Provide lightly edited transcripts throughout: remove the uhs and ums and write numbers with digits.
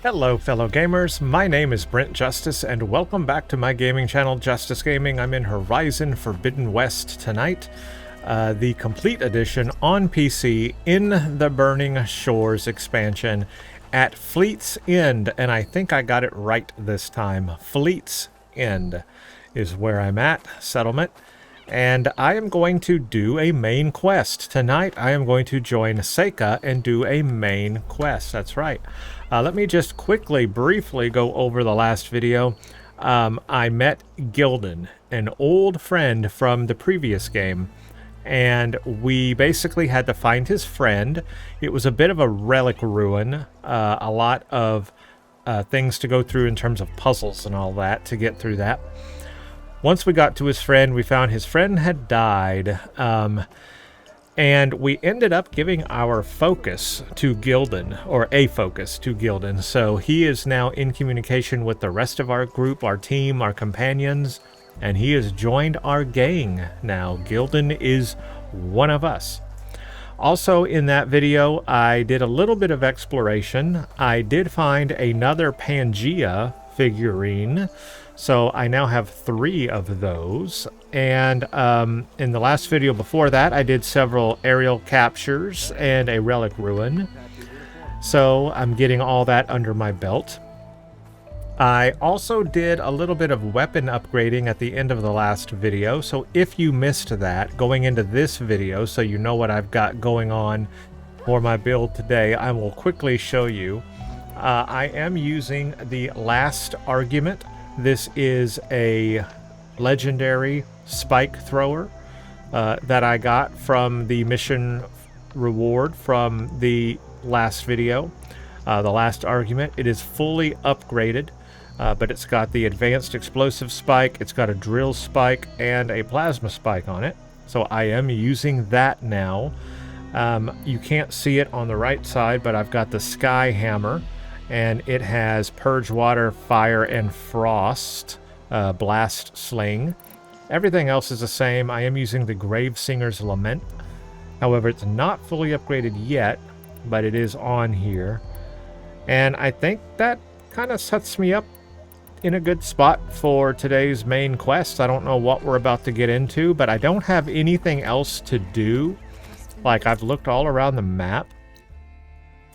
Hello fellow gamers, my name is Brent Justice and welcome back to my gaming channel Justice Gaming. I'm in Horizon Forbidden West tonight, the complete edition on PC in the Burning Shores expansion at Fleet's End, and I think I got it right this time. Fleet's End is where I'm at, settlement, and I am going to do a main quest. Tonight I am going to join Seika and do a main quest, that's right. Let me just quickly, briefly go over the last video. I met Gildan, an old friend from the previous game, and we basically had to find his friend. It was a bit of a relic ruin, a lot of things to go through in terms of puzzles and all that to get through that. Once we got to his friend, we found his friend had died, and we ended up giving our focus to Gildan, or a focus to Gildan. So he is now in communication with the rest of our group, our team, our companions, and he has joined our gang now. Gildan is one of us. Also in that video, I did a little bit of exploration. I did find another Pangea figurine. So I now have 3 of those, and in the last video before that I did several aerial captures and a relic ruin, so I'm getting all that under my belt. I also did a little bit of weapon upgrading at the end of the last video, so if you missed that, going into this video so you know what I've got going on for my build today, I will quickly show you. I am using the last argument. This is a legendary spike thrower that I got from the mission reward from the last video, the last argument. It is fully upgraded, but it's got the advanced explosive spike, it's got a drill spike, and a plasma spike on it. So I am using that now. You can't see it on the right side, but I've got the sky hammer, and it has Purge Water, Fire, and Frost, Blast Sling. Everything else is the same. I am using the Gravesinger's Lament. However, it's not fully upgraded yet, but it is on here. And I think that kind of sets me up in a good spot for today's main quest. I don't know what we're about to get into, but I don't have anything else to do. Like, I've looked all around the map.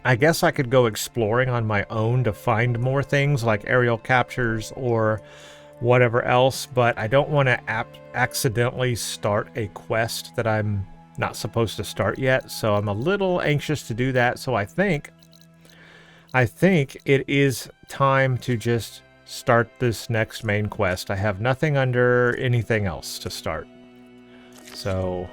I guess I could go exploring on my own to find more things like aerial captures or whatever else, but I don't want to accidentally start a quest that I'm not supposed to start yet, so I'm a little anxious to do that. So I think it is time to just start this next main quest. I have nothing under anything else to start, so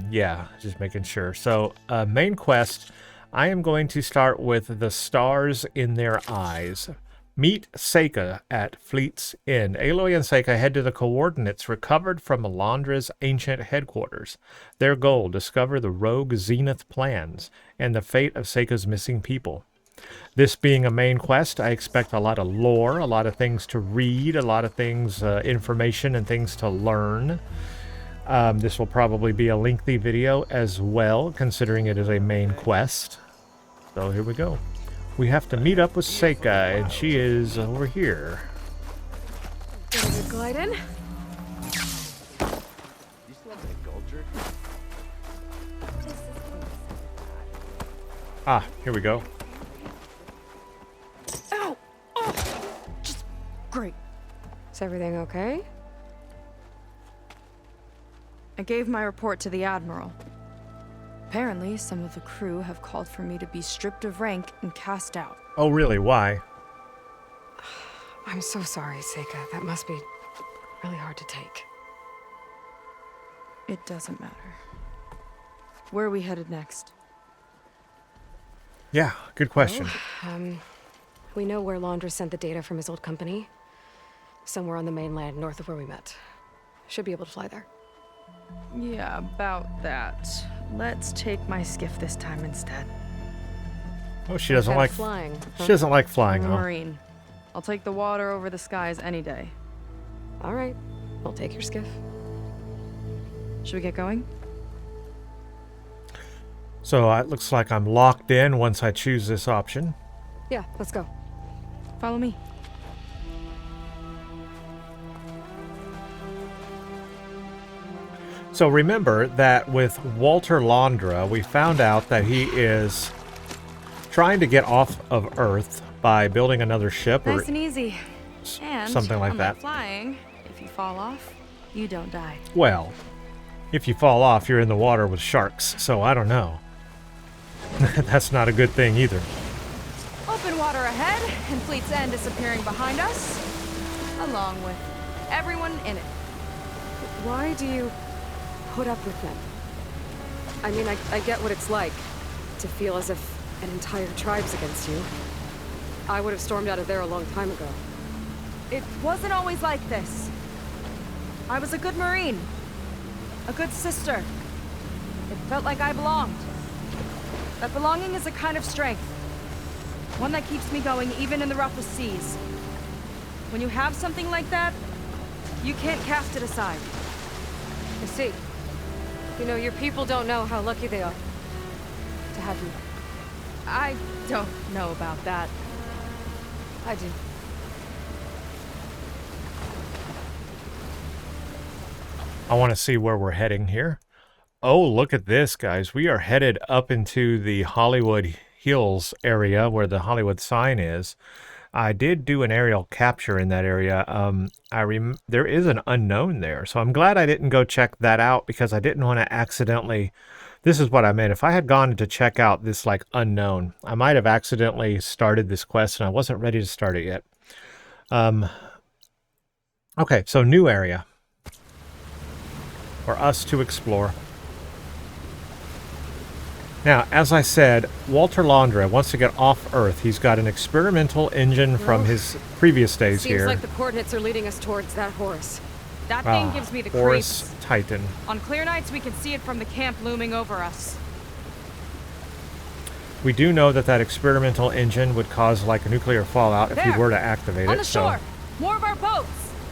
yeah, just making sure. So main quest, I am going to start with the stars in their eyes. Meet Seika at Fleet's End. Aloy and Seika head to the coordinates recovered from Alondra's ancient headquarters. Their goal, discover the rogue Zenith plans and the fate of Seika's missing people. This being a main quest, I expect a lot of lore, a lot of things to read, a lot of things, information and things to learn. This will probably be a lengthy video as well, considering it is a main quest. So here we go. We have to meet up with Seika, and she is over here. Good gliding. Ah, here we go. Ow! Oh! Just great. Is everything okay? I gave my report to the Admiral. Apparently, some of the crew have called for me to be stripped of rank and cast out. Oh, really? Why? I'm so sorry, Seika. That must be really hard to take. It doesn't matter. Where are we headed next? Yeah, good question. Well, we know where Alondra sent the data from his old company. Somewhere on the mainland, north of where we met. Should be able to fly there. Yeah, about that. Let's take my skiff this time instead. Oh, she doesn't like flying. Huh? She doesn't like flying, I'm a huh? Marine. I'll take the water over the skies any day. All right, we'll take your skiff. Should we get going? So it looks like I'm locked in once I choose this option. Yeah, let's go. Follow me. So remember that with Walter Londra, we found out that he is trying to get off of Earth by building another ship or Nice and easy. And something like unlike that. flying, if you fall off, you don't die. Well, if you fall off, you're in the water with sharks, so I don't know. That's not a good thing either. Open water ahead, and Fleet's End disappearing behind us, along with everyone in it. Why do you put up with them? I mean, I get what it's like to feel as if an entire tribe's against you. I would have stormed out of there a long time ago. It wasn't always like this. I was a good Marine. A good sister. It felt like I belonged. That belonging is a kind of strength. One that keeps me going even in the roughest seas. When you have something like that, you can't cast it aside. I see. You know, your people don't know how lucky they are to have you. I don't know about that. I do. I want to see where we're heading here. Oh, look at this, guys. We are headed up into the Hollywood Hills area where the Hollywood sign is. I did do an aerial capture in that area. There is an unknown there, so I'm glad I didn't go check that out because I didn't want to accidentally... This is what I meant. If I had gone to check out this, like, unknown, I might have accidentally started this quest, and I wasn't ready to start it yet. Okay, so new area for us to explore. Now, as I said, Walter Londra wants to get off Earth. He's got an experimental engine from his previous days Seems here. like the coordinates are leading us towards that horse. That thing gives me the Horus creeps. Titan. On clear nights, we can see it from the camp looming over us. We do know that that experimental engine would cause like a nuclear fallout if There! you were to activate On it. the shore! More of our boats!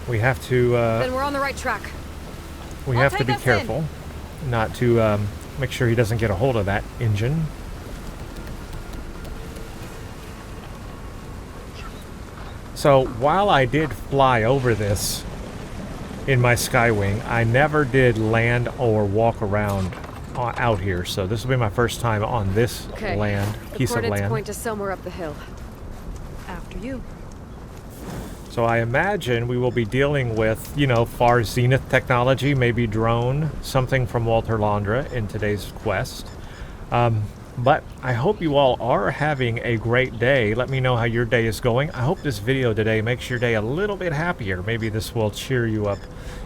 So we have to Then we're on the right track. we I'll have to take be us careful not to make sure he doesn't get a hold of that engine. So while I did fly over this in my Skywing, I never did land or walk around out here. So this will be my first time on this land, piece of The coordinates land. point to somewhere up the hill. After you. So I imagine we will be dealing with, you know, Far Zenith technology, maybe drone, something from Walter Londra in today's quest. But I hope you all are having a great day. Let me know how your day is going. I hope this video today makes your day a little bit happier. Maybe this will cheer you up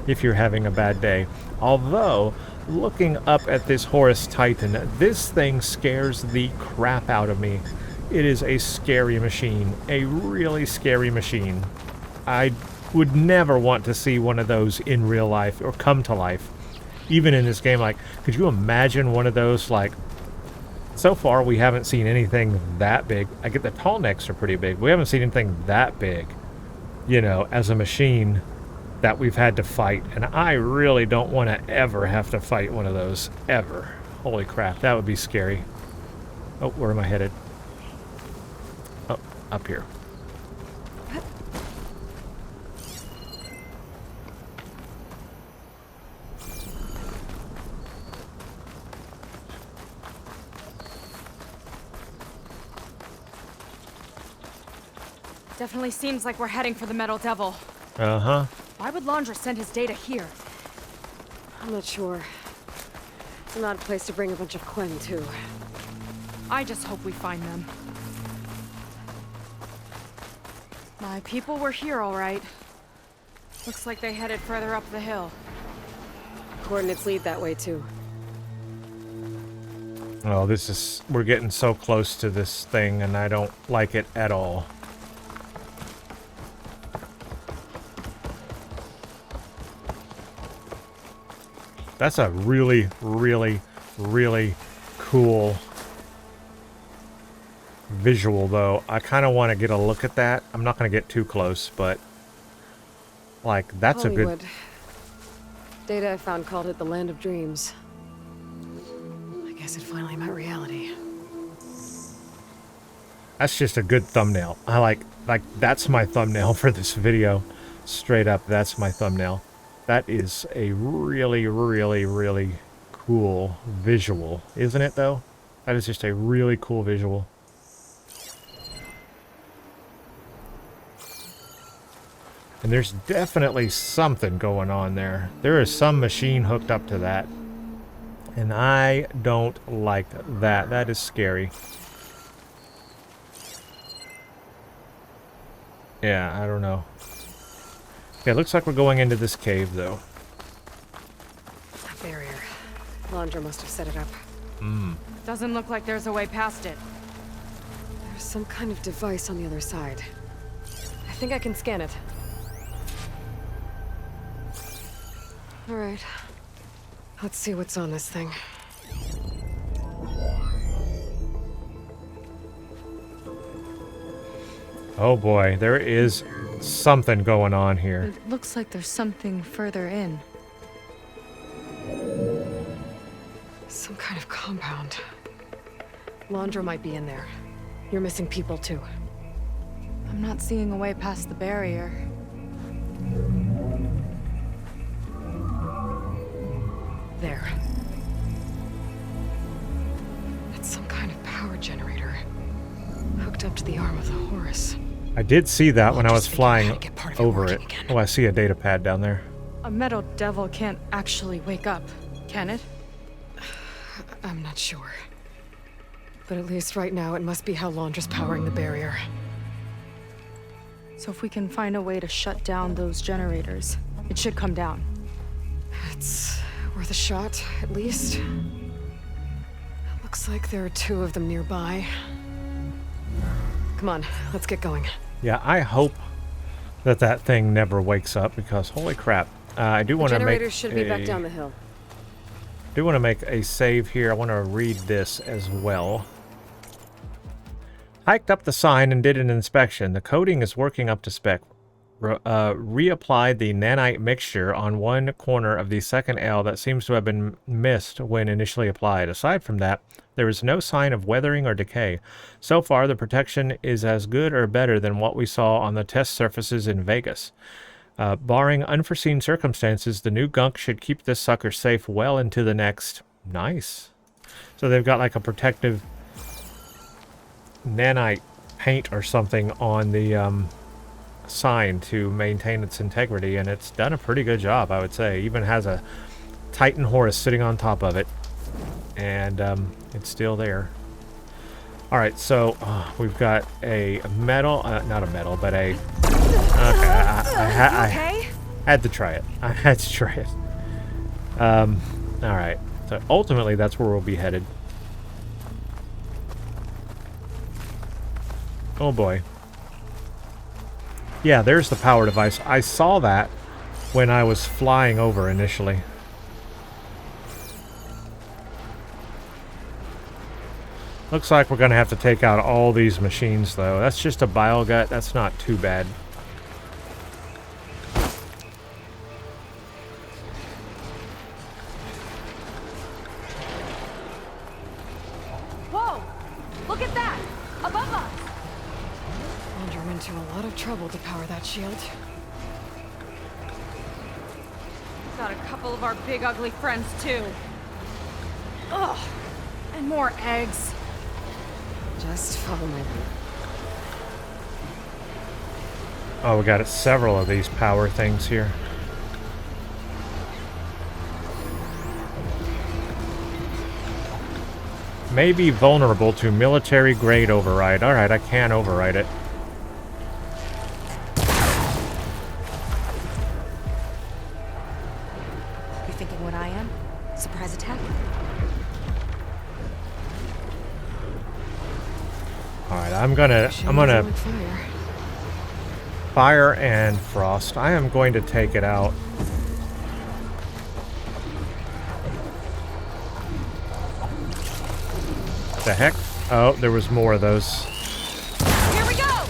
if you're having a bad day. Although, looking up at this Horus Titan, this thing scares the crap out of me. It is a scary machine, a really scary machine. I would never want to see one of those in real life or come to life, even in this game. Like, could you imagine one of those? Like, so far we haven't seen anything that big. I get the tall necks are pretty big. We haven't seen anything that big, you know, as a machine that we've had to fight. And I really don't want to ever have to fight one of those, ever. Holy crap, that would be scary. Oh, where am I headed? Oh, up here. Definitely seems like we're heading for the Metal Devil. Uh-huh. Why would Londra send his data here? I'm not sure. It's an odd place to bring a bunch of Quen, too. I just hope we find them. My people were here, all right. Looks like they headed further up the hill. Coordinates lead that way, too. Oh, this is... We're getting so close to this thing, and I don't like it at all. That's a really, really, really cool visual, though. I kind of want to get a look at that. I'm not going to get too close, but... Like, that's Hollywood. a good... Data I found called it the Land of Dreams. I guess guess it finally met reality. That's just a good thumbnail. I like that's my thumbnail for this video. Straight up, that's my thumbnail. That is a really, really, really cool visual, isn't it though? That is just a really cool visual. And there's definitely something going on there. There is some machine hooked up to that. And I don't like that. That is scary. Yeah, I don't know. Okay, looks like we're going into this cave, though. That barrier. Laundra must have set it up. Doesn't look like there's a way past it. There's some kind of device on the other side. I think I can scan it. Alright. Let's see what's on this thing. Oh boy, there is something going on here. It looks like there's something further in. Some kind of compound. Laundra might be in there. You're missing people too. I'm not seeing a way past the barrier. There. It's some kind of power generator. Hooked up to the arm of the Horus. I did see that when I was flying Get part of over it. working again. Oh, I see a data pad down there. A metal devil can't actually wake up, can it? I'm not sure. But at least right now, it must be how Laundra's powering the barrier. So if we can find a way to shut down those generators, it should come down. It's worth a shot, at least. It looks like there are 2 of them nearby. Come on, let's get going. Yeah, I hope that that thing never wakes up because holy crap. I do want to make Generators should be back down the hill. do want to make a save here. I want to read this as well. Hiked up the sign and did an inspection. The coating is working up to spec. Reapplied the nanite mixture on one corner of the second L that seems to have been missed when initially applied. Aside from that, there is no sign of weathering or decay. So far, the protection is as good or better than what we saw on the test surfaces in Vegas. Barring unforeseen circumstances, the new gunk should keep this sucker safe well into the next. Nice. So they've got like a protective nanite paint or something on the sign to maintain its integrity, and it's done a pretty good job, I would say. Even has a Titan Horus sitting on top of it, and it's still there. Alright, so we've got a metal, not a metal, but a... Okay, I had to try it. I had to try it. Alright, so ultimately that's where we'll be headed. Oh boy. Yeah, there's the power device. I saw that when I was flying over initially. Looks like we're going to have to take out all these machines, though. That's just a bile gut. That's not too bad. Whoa! Look at that! Above us! Laundra went to a lot of trouble to power that shield. Got a couple of our big ugly friends, too. Ugh! And more eggs. Just follow my lead. Oh, we got several of these power things here. May be vulnerable to military-grade override. Alright, I can override it. You thinking what I am? Surprise attack? Alright, I'm gonna fire and frost. I am going to take it out. The heck? Oh, there was more of those. Here we go!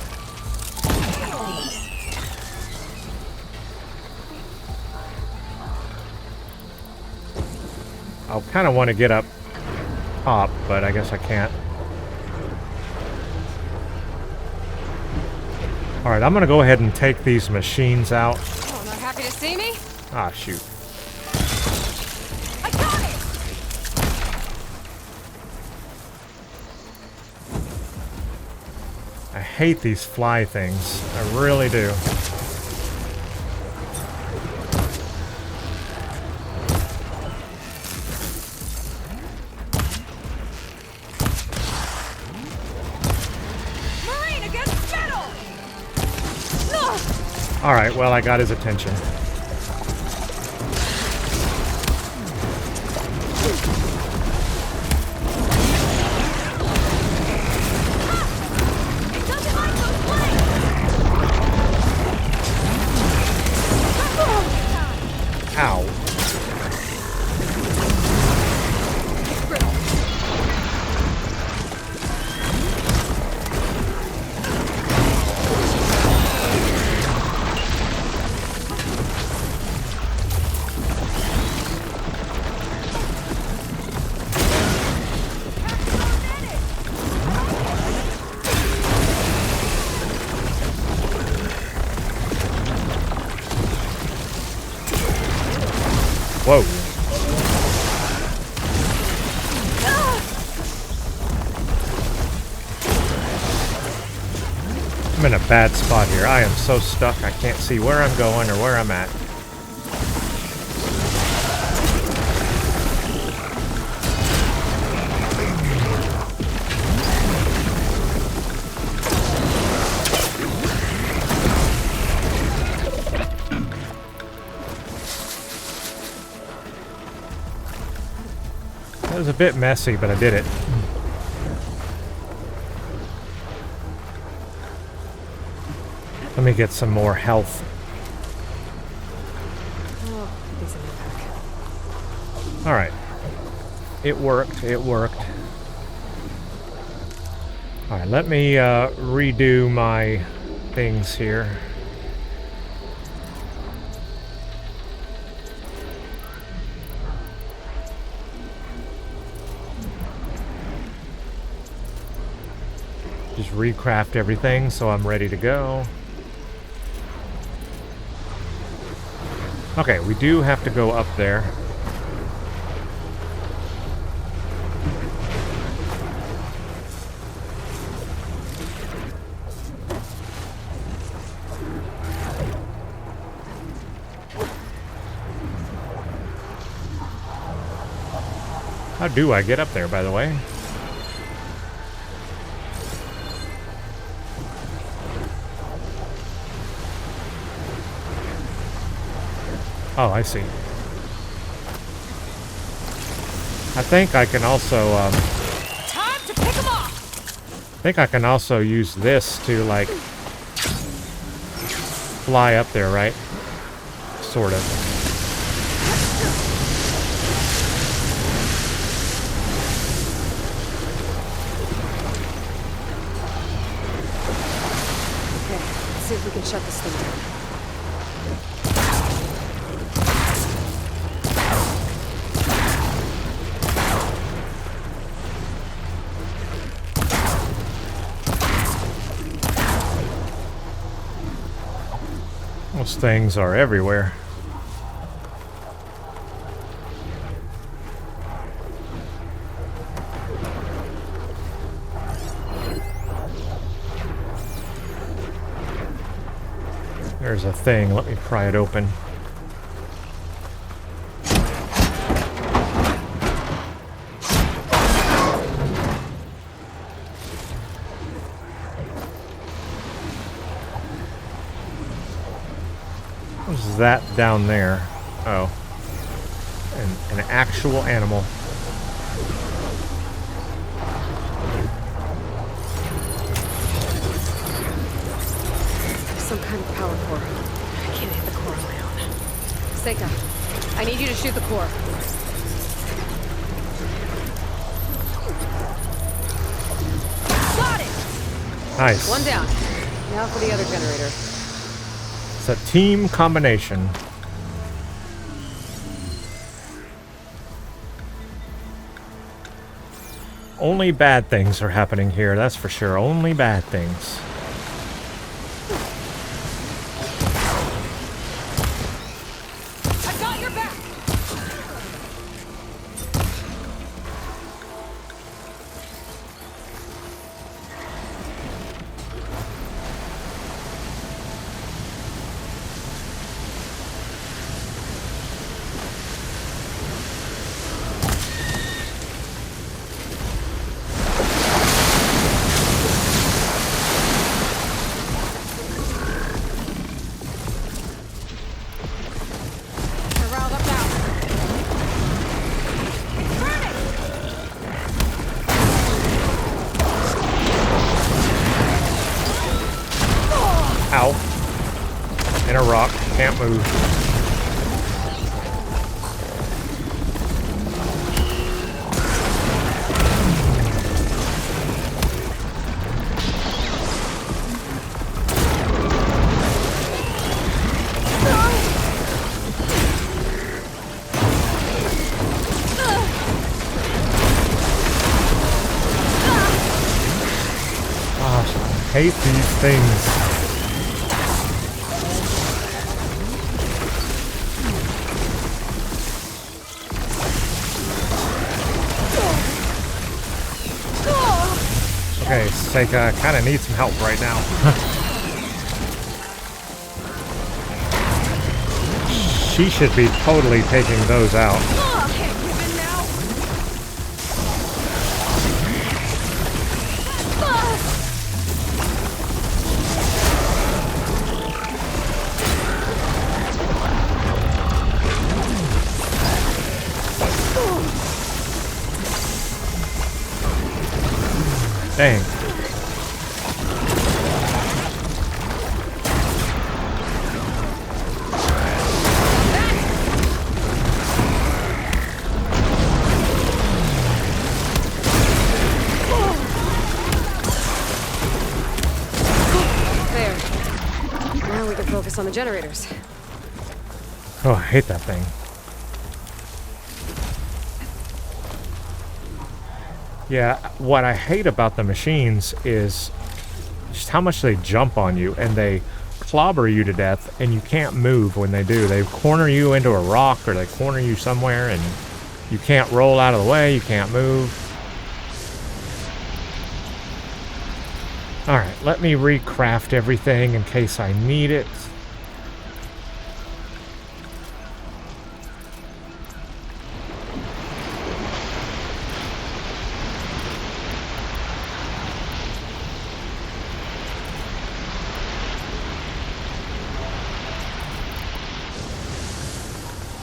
I kind of want to get up top, but I guess I can't. Alright, I'm gonna go ahead and take these machines out. Oh, not happy to see me? Ah, shoot. I got it! I hate these fly things. I really do. Marine against metal! Alright, well, I got his attention. It doesn't like those flames! Ow. Whoa. I'm in a bad spot here. I am so stuck. I can't see where I'm going or where I'm at. It was a bit messy, but I did it. Let me get some more health. Oh, these in my pack. Alright. It worked. It worked. Alright, let me redo my things here. Just recraft everything so I'm ready to go. Okay, we do have to go up there. How do I get up there, by the way? Oh, I see. I think I can also, Time to pick 'em off! I think I can also use this to, like, fly up there, right? Sort of. Okay, let's see if we can shut this thing down. Those things are everywhere. There's a thing. Let me pry it open. What's that down there? Oh. An actual animal. Some kind of power core. I can't hit the core on my own. Seika, I need you to shoot the core. Got it! Nice. One down. Now for the other generator. It's a team combination. Only bad things are happening here, that's for sure. Only bad things. I've got your back. Ow. In a rock. Can't move. Gosh, I hate these things. Okay, Seika kind of needs some help right now. She should be totally taking those out. Dang. There. Now we can focus on the generators. Oh, I hate that thing. Yeah, what I hate about the machines is just how much they jump on you and they clobber you to death and you can't move when they do. They corner you into a rock or they corner you somewhere and you can't roll out of the way, you can't move. Alright, let me recraft everything in case I need it.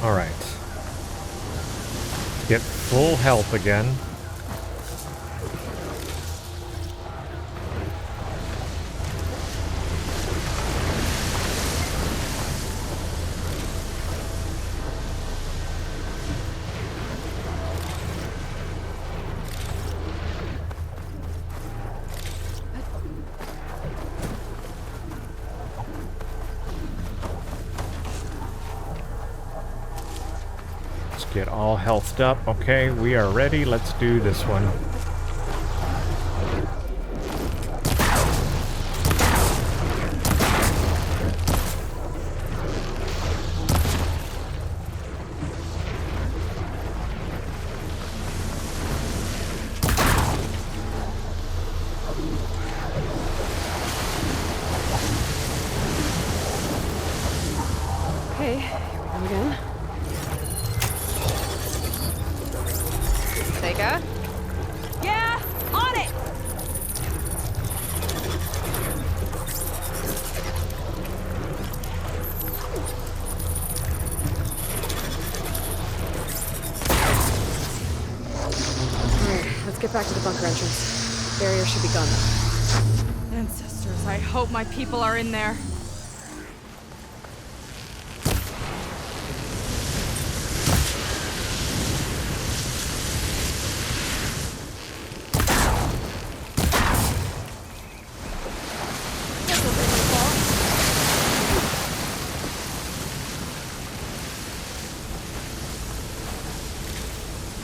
Alright. Get full health again. Get all healthed up. Okay, we are ready. Let's do this one. Okay, here we go again. Seika? Yeah, on it. Alright, let's get back to the bunker entrance. Barrier should be gone. Ancestors, I hope my people are in there.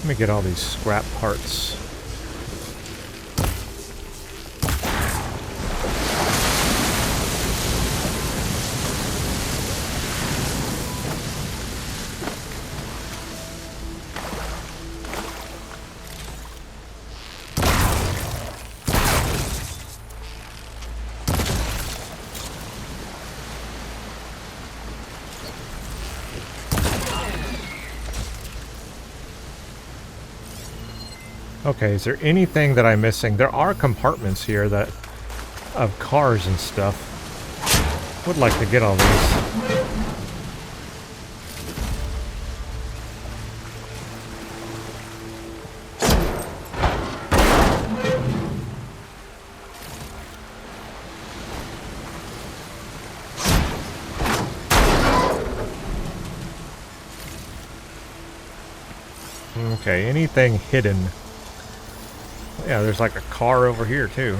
Let me get all these scrap parts. Okay, is there anything that I'm missing? There are compartments here that of cars and stuff. Would like to get all these. Okay, anything hidden? Yeah, there's like a car over here too.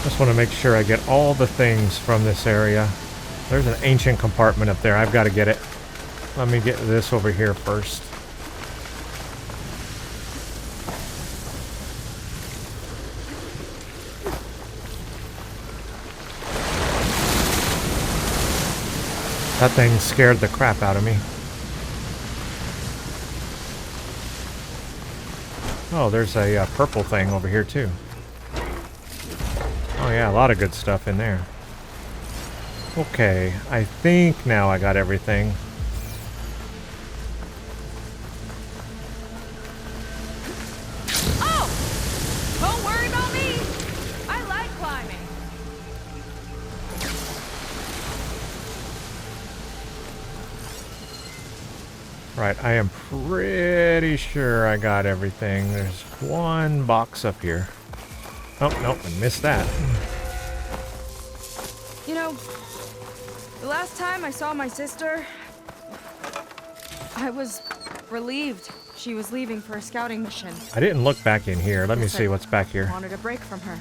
Just want to make sure I get all the things from this area. There's an ancient compartment up there. I've got to get it. Let me get this over here first. That thing scared the crap out of me. Oh, there's a purple thing over here too. Oh yeah, a lot of good stuff in there. Okay, I think now I got everything. Oh! Don't worry about me! I like climbing. Right, I am pretty sure I got everything. There's one box up here. Oh, nope, I missed that. You know, the last time I saw my sister, I was relieved she was leaving for a scouting mission. I didn't look back in here. Let me see what's back here. Wanted a break from her.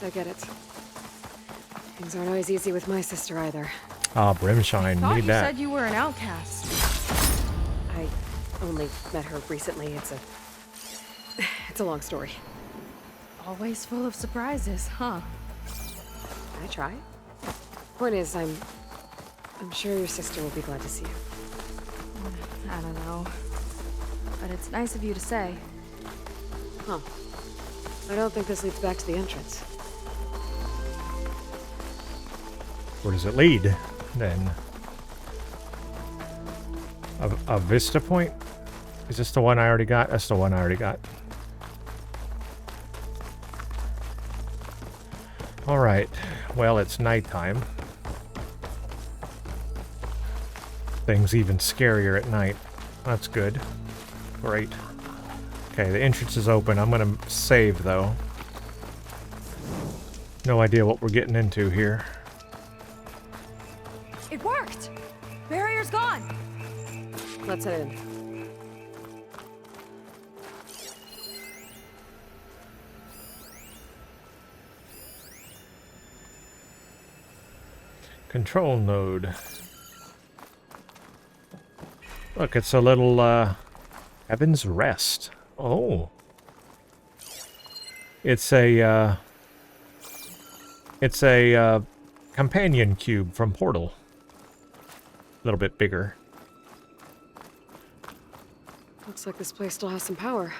I get it. Things aren't always easy with my sister either. Ah, Brimshine, Thought need you that. said you were an outcast. I only met her recently. It's a long story. Always full of surprises, huh? I try. Point is, I'm sure your sister will be glad to see you. I don't know. But it's nice of you to say. Huh. I don't think this leads back to the entrance. Where does it lead, then? A vista point? Is this the one I already got? That's the one I already got. Alright. Well, it's nighttime. Things even scarier at night. That's good. Great. Okay, the entrance is open. I'm gonna save, though. No idea what we're getting into here. It worked! Barrier's gone! Let's head in. Control node. Look, it's a little, Heaven's Rest. Oh. It's a companion cube from Portal. A little bit bigger. Looks like this place still has some power.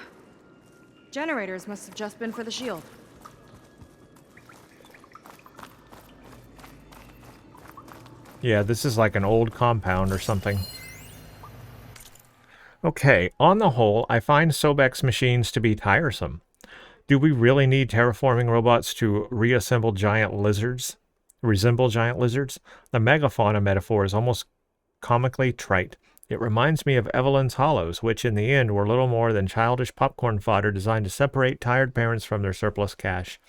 Generators must have just been for the shield. Yeah, this is like an old compound or something. Okay, on the whole, I find Sobek's machines to be tiresome. Do we really need terraforming robots to resemble giant lizards? The megafauna metaphor is almost comically trite. It reminds me of Evelyn's Hollows, which in the end were little more than childish popcorn fodder designed to separate tired parents from their surplus cash.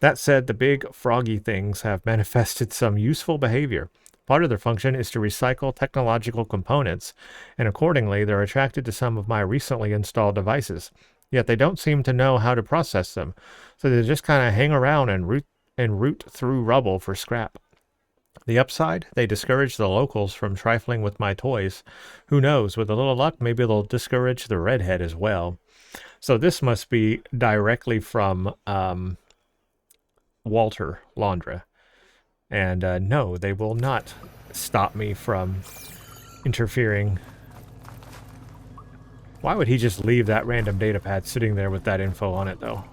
That said, the big froggy things have manifested some useful behavior. Part of their function is to recycle technological components, and accordingly they're attracted to some of my recently installed devices. Yet they don't seem to know how to process them, so they just kind of hang around and root through rubble for scrap. The upside, they discourage the locals from trifling with my toys. Who knows, with a little luck, maybe they'll discourage the redhead as well. So this must be directly from Walter Londra. And no, they will not stop me from interfering Why would he just leave that random data pad sitting there with that info on it, though?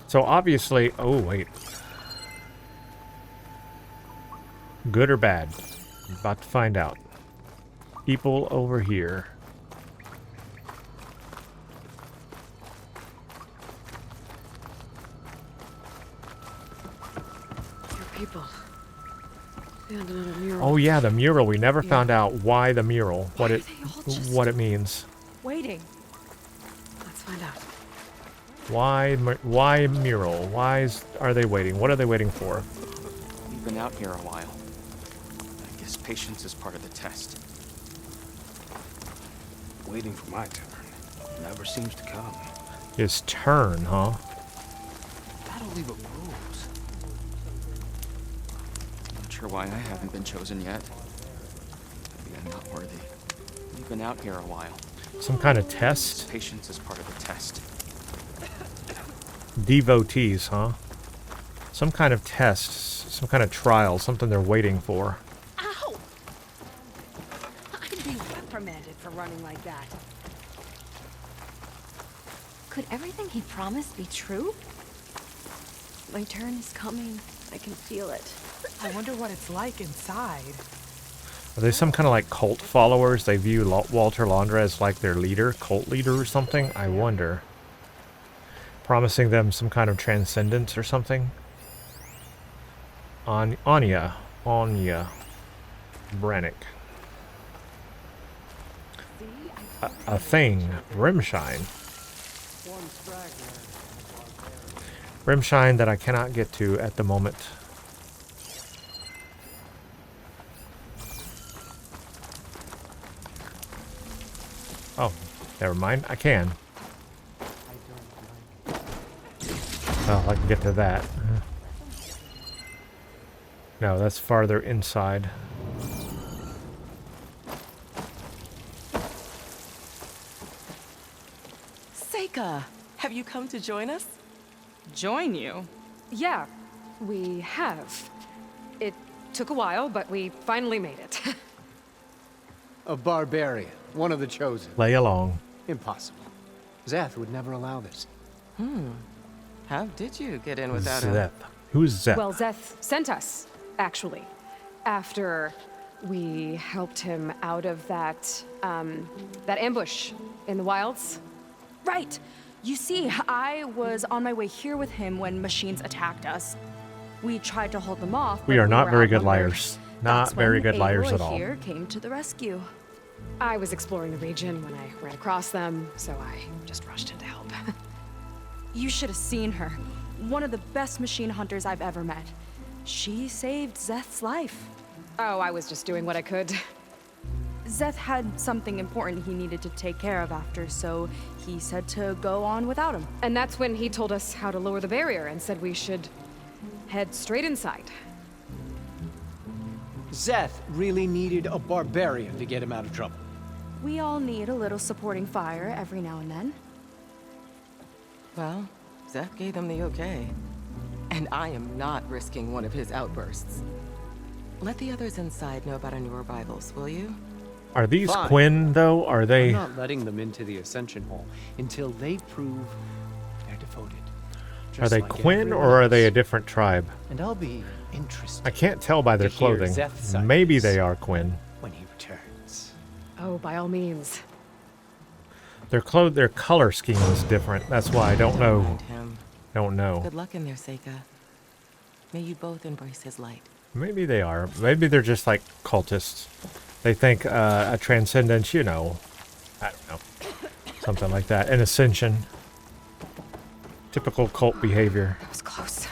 So obviously... Oh, wait. Good or bad? I'm about to find out. People over here. People. And another mural. Oh yeah, the mural. We never found out why the mural, what it means. Waiting. Let's find out. Why mural? Are they waiting? What are they waiting for? We've been out here a while. I guess patience is part of the test. Waiting for my turn. Never seems to come. His turn, huh? That'll leave a bruise. Not sure why I haven't been chosen yet. Maybe I'm not worthy. We've been out here a while. Some kind of test? Patience is part of the test. Devotees, huh? Some kind of test, some kind of trial, something they're waiting for. Ow! I'd be reprimanded for running like that. Could everything he promised be true? My turn is coming. I can feel it. I wonder what it's like inside. Are they some kind of like cult followers? They view Walter Londra as like their leader, cult leader or something? I wonder. Promising them some kind of transcendence or something? Anya Brannick. A thing. Rimshine. Rimshine that I cannot get to at the moment. Oh, never mind. I can. Oh, I can get to that. No, that's farther inside. Seika, have you come to join us? Join you? Yeah, we have. It took a while, but we finally made it. A barbarian. One of the chosen. Lay along. Impossible. Zeth would never allow this. How did you get in without him? Zeth. Who's Zeth? Well, Zeth sent us, actually. After we helped him out of that ambush in the wilds. Right. You see, I was on my way here with him when machines attacked us. We tried to hold them off. We but are not were very good outnumbered. liars. Not That's very when good liars Aloy at all. here came to the rescue. I was exploring the region when I ran across them, so I just rushed in to help. You should have seen her. One of the best machine hunters I've ever met. She saved Zeth's life. Oh, I was just doing what I could. Zeth had something important he needed to take care of after, so he said to go on without him. And that's when he told us how to lower the barrier and said we should head straight inside. Zeth really needed a barbarian to get him out of trouble. We all need a little supporting fire every now and then. Well, Zeth gave them the okay. And I am not risking one of his outbursts. Let the others inside know about our new arrivals, will you? Are these Fine. Quinn, though? Are I'm they... not letting them into the Ascension Hall until they prove they're devoted. Are Just they like Quinn, everyone or are they a else. different tribe? And I'll be interested I can't tell by their to hear clothing. Zeth's side Maybe of this they are Quinn. when he returns. Oh, by all means. Their color scheme is different. That's why I don't know. Find him. Don't know. Good luck in there, Seika. May you both embrace his light. Maybe they are. Maybe they're just like cultists. They think a transcendence, you know. I don't know. Something like that. An ascension. Typical cult behavior. That was close.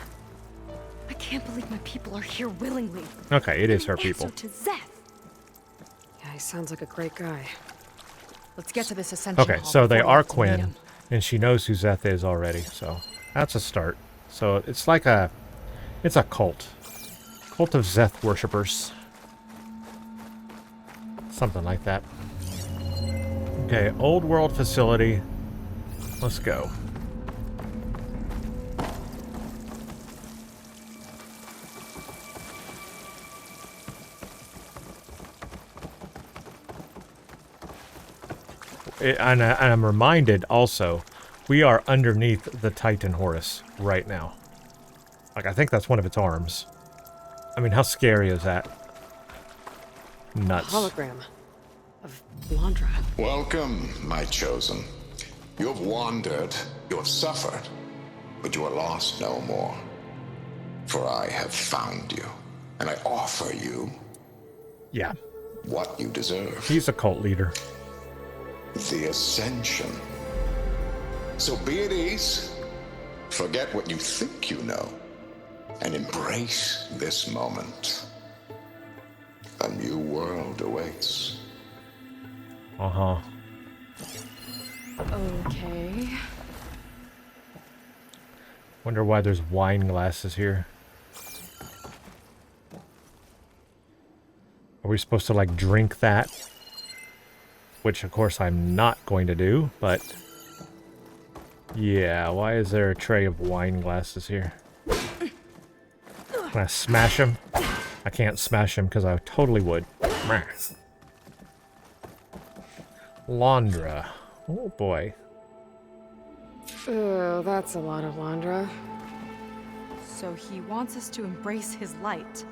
I can't believe my people are here willingly. Okay, it is her An people. answer to Zeth. Yeah, he sounds like a great guy. Let's get to this ascension Okay, hall so they before we are have to meet Quinn, him. and she knows who Zeth is already, so that's a start. So it's like it's a cult. Cult of Zeth worshippers. Something like that. Okay, old world facility. Let's go. and I'm reminded also, we are underneath the Titan Horus right now. Like, I think that's one of its arms. I mean, how scary is that? Nuts. A hologram of Landra. Welcome, my chosen. You have wandered, you have suffered, but you are lost no more. For I have found you, and I offer you... Yeah. What you deserve. He's a cult leader. The Ascension. So be at ease, forget what you think you know, and embrace this moment. A new world awaits. Uh-huh. Okay. Wonder why there's wine glasses here. Are we supposed to, like, drink that? Which, of course, I'm not going to do, but... Yeah, why is there a tray of wine glasses here? Can I smash him? I can't smash him because I totally would. Landra. Oh, boy. Oh, that's a lot of Landra. So he wants us to embrace his light.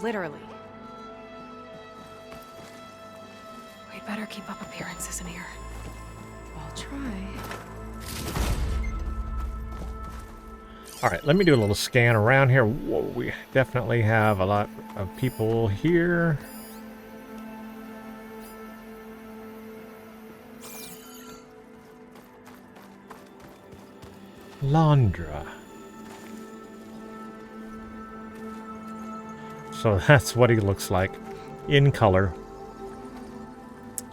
Literally. We'd better keep up appearances in here. I'll try. Alright, let me do a little scan around here. Whoa, we definitely have a lot of people here. Landra. So that's what he looks like, in color.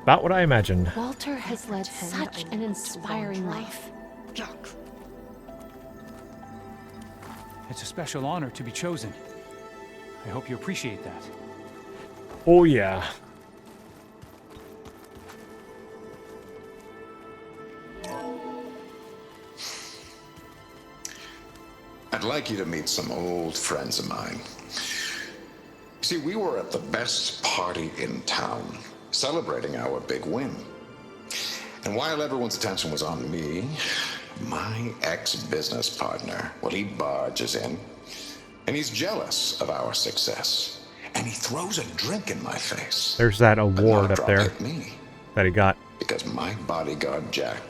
About what I imagined. Walter has led such an inspiring life. It's a special honor to be chosen. I hope you appreciate that. Oh, yeah. I'd like you to meet some old friends of mine. See, we were at the best party in town, celebrating our big win. And while everyone's attention was on me, my ex-business partner, well, he barges in, and he's jealous of our success. And he throws a drink in my face. There's that award up there At me, that he got. because my bodyguard, Jack,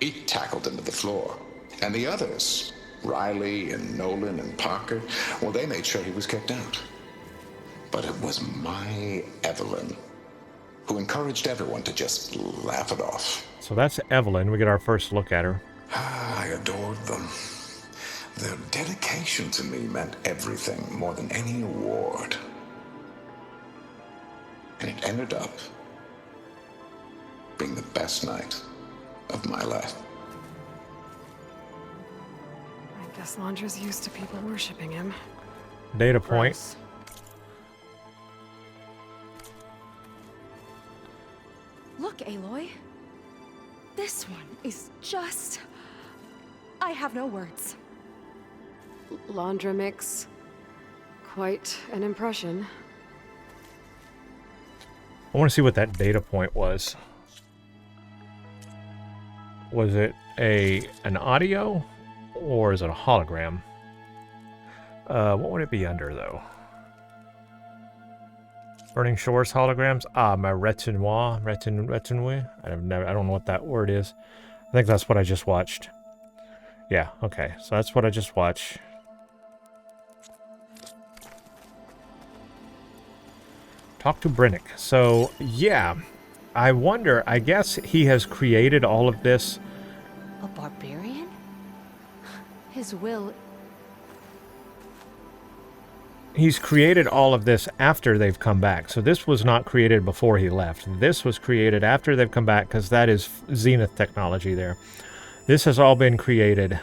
he tackled him to the floor. And the others, Riley and Nolan and Parker, well, they made sure he was kicked out. But it was my Evelyn who encouraged everyone to just laugh it off. So that's Evelyn. We get our first look at her. I adored them. Their dedication to me meant everything, more than any award. And it ended up being the best night of my life. I guess Landra's used to people worshipping him. Data point. Gross. Look, Aloy. This one is just... I have no words. Landra makes quite an impression. I want to see what that data point was. Was it an audio? Or is it a hologram? What would it be under, though? Burning Shores holograms? Ah, my retinue. I don't know what that word is. I think that's what I just watched. Yeah, okay. So that's what I just watched. Talk to Brennick. So, yeah. I wonder, I guess he has created all of this. A barbarian? His will... He's created all of this after they've come back. So this was not created before he left. This was created after they've come back, because that is Zenith technology there. This has all been created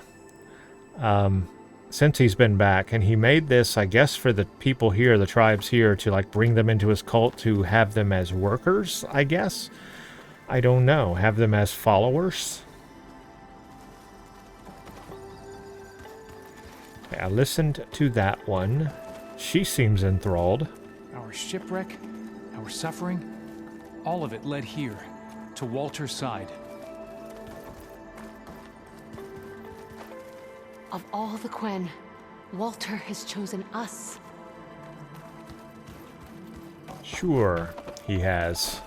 since he's been back. And he made this, I guess, for the people here, the tribes here, to like bring them into his cult, to have them as workers, I guess. I don't know. Have them as followers. Okay, I listened to that one. She seems enthralled. Our shipwreck, our suffering, all of it led here. to Walter's side. Of all the Quen, Walter has chosen us. Sure, he has.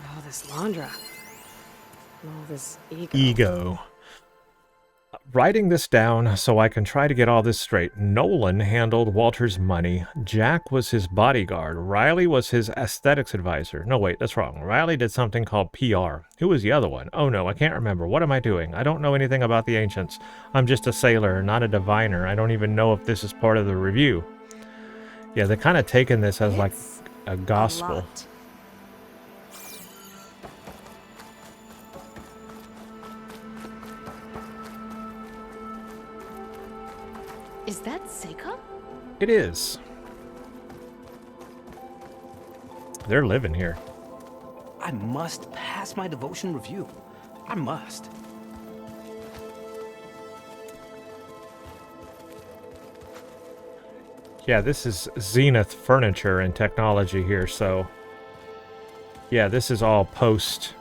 Oh, this Landra. All this ego. Ego. Writing this down so I can try to get all this straight. Nolan handled Walter's money. Jack was his bodyguard. Riley was his aesthetics advisor. No, wait, that's wrong. Riley did something called PR. Who was the other one? Oh no, I can't remember. What am I doing? I don't know anything about the ancients. I'm just a sailor, not a diviner. I don't even know if this is part of the review. Yeah, they're kind of taking this as like a gospel. Is that Seika? It is. They're living here. I must pass my devotion review. I must. Yeah, this is Zenith furniture and technology here, so... Yeah, this is all post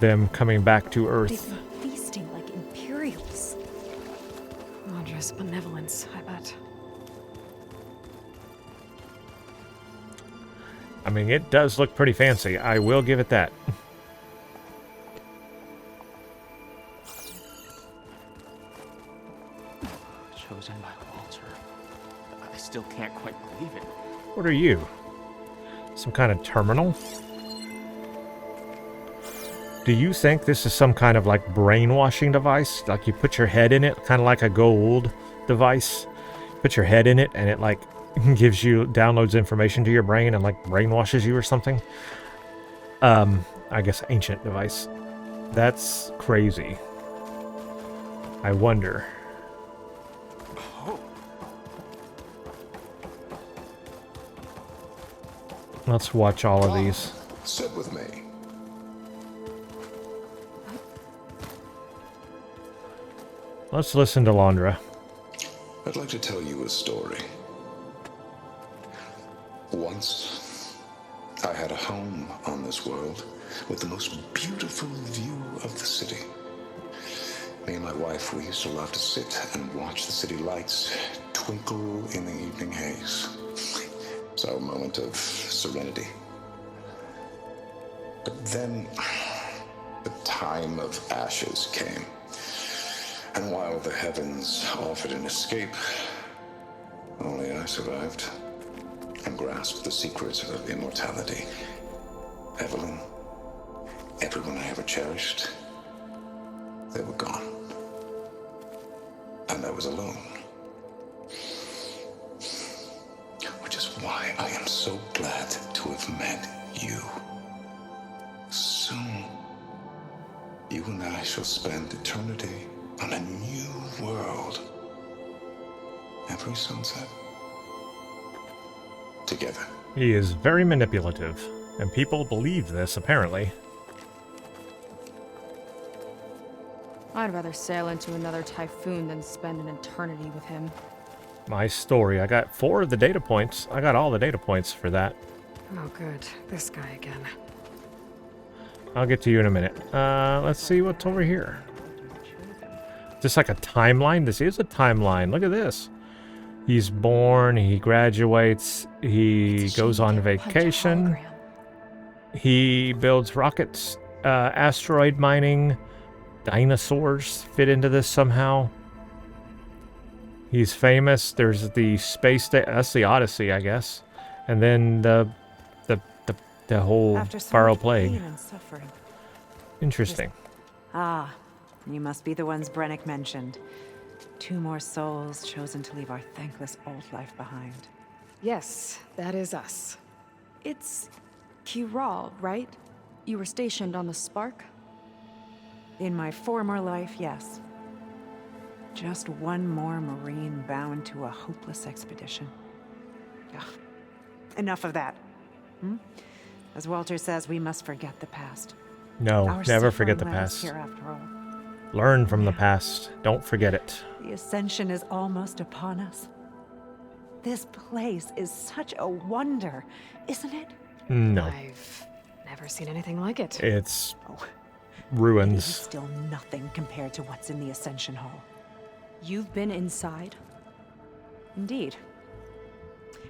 them coming back to Earth. They've been feasting like Imperials. Landra's benevolence, I bet. I mean, it does look pretty fancy. I will give it that. Chosen by Walter. I still can't quite believe it. What are you? Some kind of terminal? Do you think this is some kind of like brainwashing device? Like you put your head in it, kind of like a Gold device. Put your head in it and it like gives you, downloads information to your brain and like brainwashes you or something. I guess ancient device. That's crazy. I wonder. Let's watch all of these. Sit with me. Let's listen to Landra. I'd like to tell you a story. Once, I had a home on this world with the most beautiful view of the city. Me and my wife, we used to love to sit and watch the city lights twinkle in the evening haze. It's our moment of serenity. But then, the time of ashes came. And while the heavens offered an escape, only I survived and grasped the secrets of immortality. Evelyn, everyone I ever cherished, they were gone. And I was alone. Which is why I am so glad to have met you. Soon, you and I shall spend eternity on a new world. Every sunset. Together. He is very manipulative, and people believe this, apparently. I'd rather sail into another typhoon than spend an eternity with him. My story. I got 4 of the data points. I got all the data points for that. Oh, good. This guy again. I'll get to you in a minute. Let's see what's over here. Is this like a timeline? This is a timeline. Look at this. He's born, he graduates, he goes on vacation, he builds rockets, asteroid mining, dinosaurs fit into this somehow. He's famous. There's the space that's the Odyssey, I guess. And then the whole Pharaoh plague. Interesting. Ah, you must be the ones Brennick mentioned. 2 more souls chosen to leave our thankless old life behind. Yes, that is us. It's Kiral, right? You were stationed on the Spark? In my former life, yes. Just one more Marine bound to a hopeless expedition. Ugh. Enough of that. As Walter says, we must forget the past. No, never forget the past. Here after all. Learn from the past. Don't forget it. The ascension is almost upon us. This place is such a wonder, isn't it? No. I've never seen anything like it. It's It is ruins. still nothing compared to what's in the Ascension Hall. You've been inside? Indeed.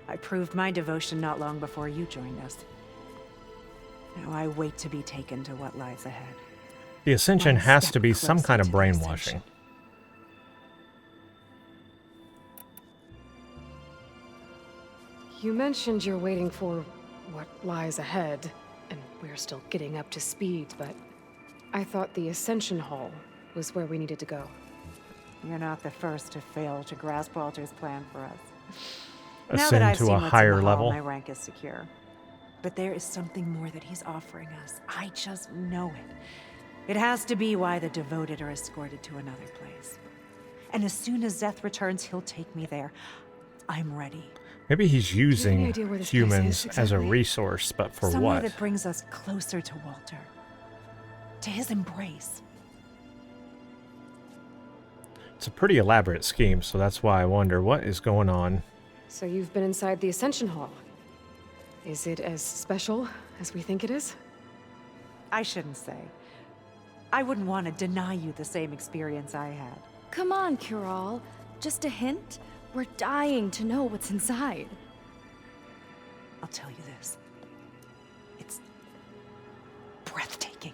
I proved my devotion not long before you joined us. Now I wait to be taken to what lies ahead. The Ascension One has step to be some closer kind of to the brainwashing. Ascension. You mentioned you're waiting for what lies ahead, and we're still getting up to speed, but I thought the Ascension Hall was where we needed to go. You're not the first to fail to grasp Walter's plan for us. Now Ascend that I've to seen a what's in higher the hall, level. my rank is secure. But there is something more that he's offering us. I just know it. It has to be why the devoted are escorted to another place. And as soon as Zeth returns, he'll take me there. I'm ready. Maybe he's using idea where this place humans is as a exactly? resource, but for Somewhere what? that brings us closer to Walter. To his embrace. It's a pretty elaborate scheme, so that's why I wonder what is going on. So you've been inside the Ascension Hall. Is it as special as we think it is? I shouldn't say. I wouldn't want to deny you the same experience I had. Come on, Cural. Just a hint? We're dying to know what's inside. I'll tell you this. It's breathtaking.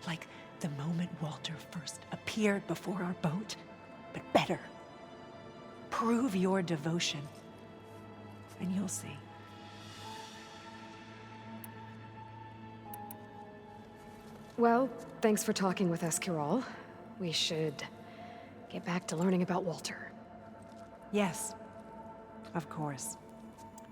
Like the moment Walter first appeared before our boat, but better. Prove your devotion, and you'll see. Well, thanks for talking with us, Cural. We should get back to learning about Walter. Yes, of course.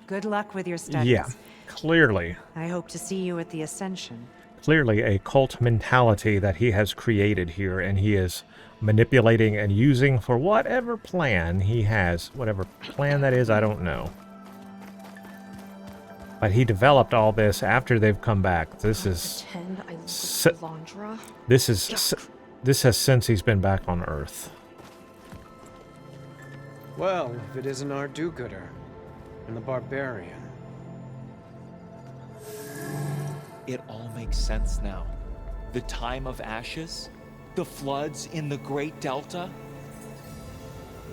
Good luck with your studies. Yeah, clearly. I hope to see you at the Ascension. Clearly a cult mentality that he has created here, and he is manipulating and using for whatever plan he has. Whatever plan that is, I don't know. But he developed all this after they've come back. This is... Pretend I look si- like Landra. This has since he's been back on Earth. Well, if it isn't our do-gooder and the barbarian. It all makes sense now. The time of ashes, the floods in the Great Delta.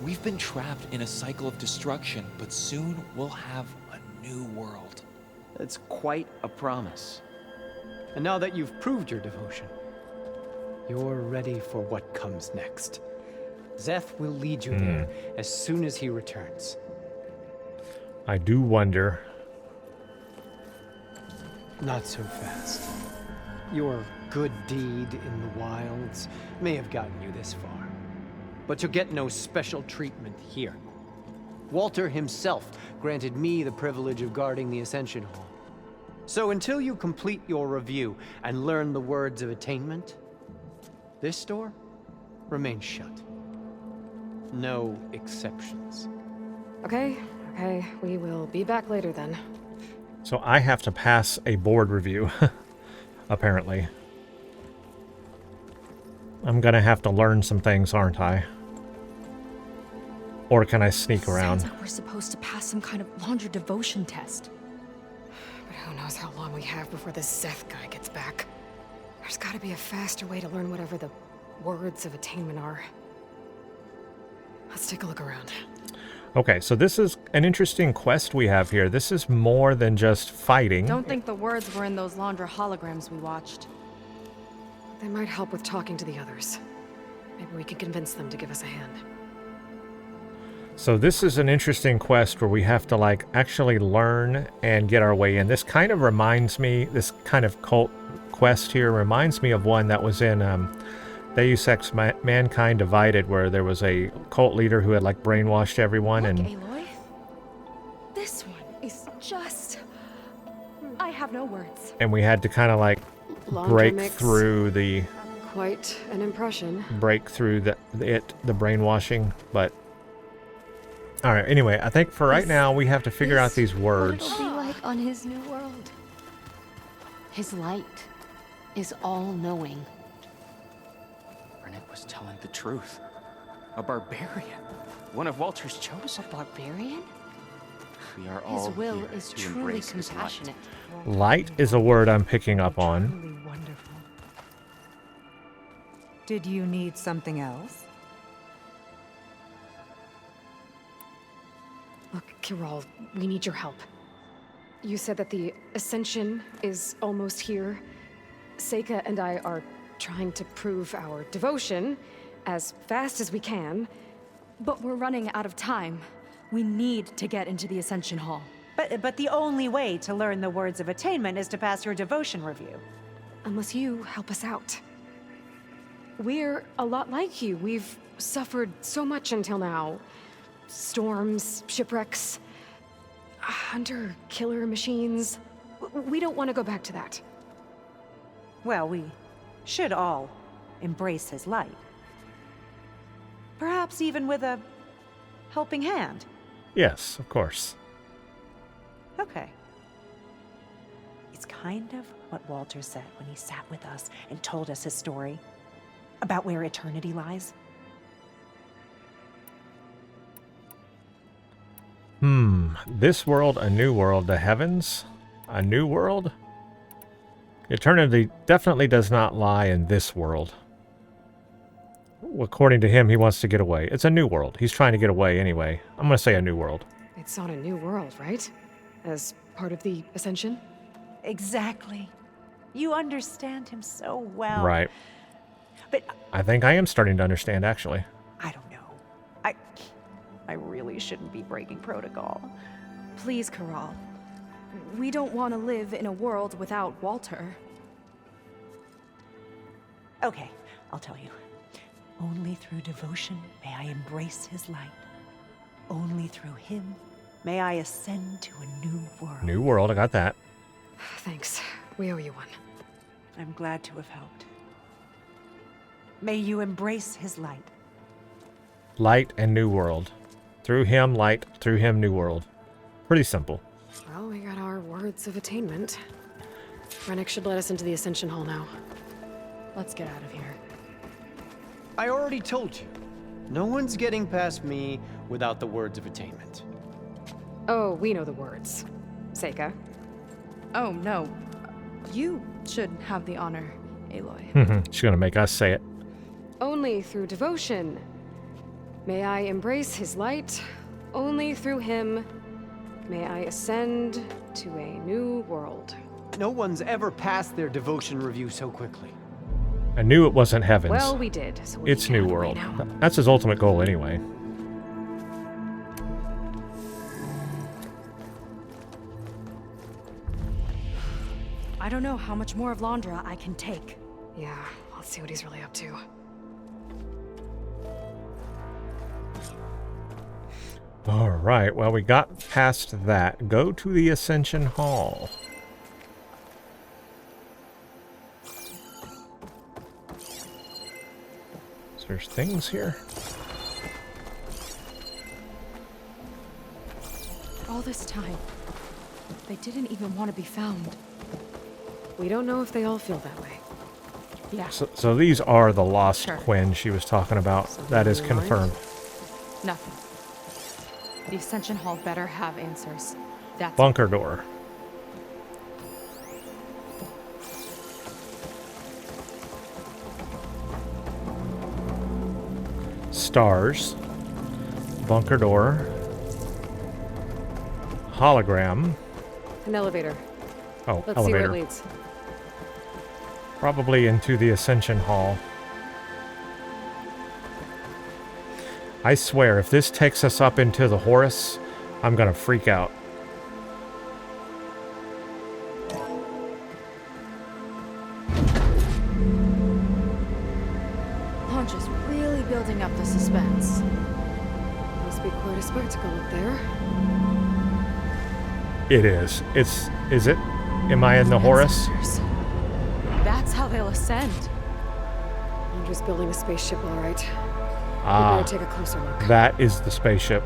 We've been trapped in a cycle of destruction, but soon we'll have a new world. It's quite a promise. And now that you've proved your devotion, you're ready for what comes next. Zeth will lead you there as soon as he returns. I do wonder. Not so fast. Your good deed in the wilds may have gotten you this far, but you'll get no special treatment here. Walter himself granted me the privilege of guarding the Ascension Hall. So until you complete your review and learn the words of attainment, this door remains shut. No exceptions. Okay, we will be back later then. So I have to pass a board review, apparently. I'm gonna have to learn some things, aren't I? Or can I sneak around? Sounds like we're supposed to pass some kind of Landra devotion test. But who knows how long we have before this Zeth guy gets back. There's gotta be a faster way to learn whatever the words of attainment are. Let's take a look around. Okay, so this is an interesting quest we have here. This is more than just fighting. Don't think the words were in those Landra holograms we watched. They might help with talking to the others. Maybe we could convince them to give us a hand. So this is an interesting quest where we have to, like, actually learn and get our way in. This kind of reminds me, this kind of cult quest here reminds me of one that was in Deus Ex Mankind Divided, where there was a cult leader who had, like, brainwashed everyone. Look, And Aloy. This one is just... I have no words. and we had to kind of, like, Laundra break mix. through the Quite an impression. the brainwashing. But all right, anyway, I think for right now we have to figure out these words. What it'll be like on his new world. His light is all-knowing. Burnett was telling the truth. A barbarian. One of Walter's chosen. A barbarian? We are His all will here is to truly embrace his light. compassionate. Light is a word I'm picking up on. Truly wonderful. Did you need something else? Look, Kirol, we need your help. You said that the Ascension is almost here. Seika and I are trying to prove our devotion as fast as we can. But we're running out of time. We need to get into the Ascension Hall. But the only way to learn the words of attainment is to pass your devotion review. Unless you help us out. We're a lot like you. We've suffered so much until now. Storms, shipwrecks, hunter-killer machines. We don't want to go back to that. Well, we should all embrace his light. Perhaps even with a helping hand. Yes, of course. Okay. It's kind of what Walter said when he sat with us and told us his story about where eternity lies. This world, a new world. The heavens, a new world? Eternity definitely does not lie in this world. According to him, he wants to get away. It's a new world. He's trying to get away anyway. I'm going to say a new world. It's not a new world, right? As part of the Ascension? Exactly. You understand him so well. Right. But I think I am starting to understand, actually. I don't know. I really shouldn't be breaking protocol. Please, Kirol. We don't want to live in a world without Walter. Okay, I'll tell you. Only through devotion may I embrace his light. Only through him may I ascend to a new world. New world, I got that. Thanks. We owe you one. I'm glad to have helped. May you embrace his light. Light and new world. Through him, light. Through him, new world. Pretty simple. Well, we got our words of attainment. Rennick should let us into the Ascension Hall now. Let's get out of here. I already told you. No one's getting past me without the words of attainment. Oh, we know the words. Seika. Oh, no. You should have the honor, Aloy. She's going to make us say it. Only through devotion may I embrace his light. Only through him may I ascend to a new world. No one's ever passed their devotion review so quickly. I knew it wasn't heavens. Well, we did. So we'll it's get out new of the way world. now. That's his ultimate goal anyway. I don't know how much more of Londra I can take. Yeah, let's see what he's really up to. Alright, well, we got past that. Go to the Ascension Hall. So there's things here. All this time, they didn't even want to be found. We don't know if they all feel that way. Yeah. So these are the lost Sure. Quinn she was talking about. That is in line? confirmed. Nothing. The Ascension Hall better have answers. That's Bunker door. Stars. Bunker door. Hologram. An elevator. Oh, Let's see elevator. where it leads. Probably into the Ascension Hall. I swear, if this takes us up into the Horus, I'm gonna freak out. Launch is really building up the suspense. Must be quite a spectacle up there. It is. Is it? Am I in the Horus? Ancestors. That's how they'll ascend. I'm just building a spaceship, all right. We Ah, better take a closer look. that is the spaceship.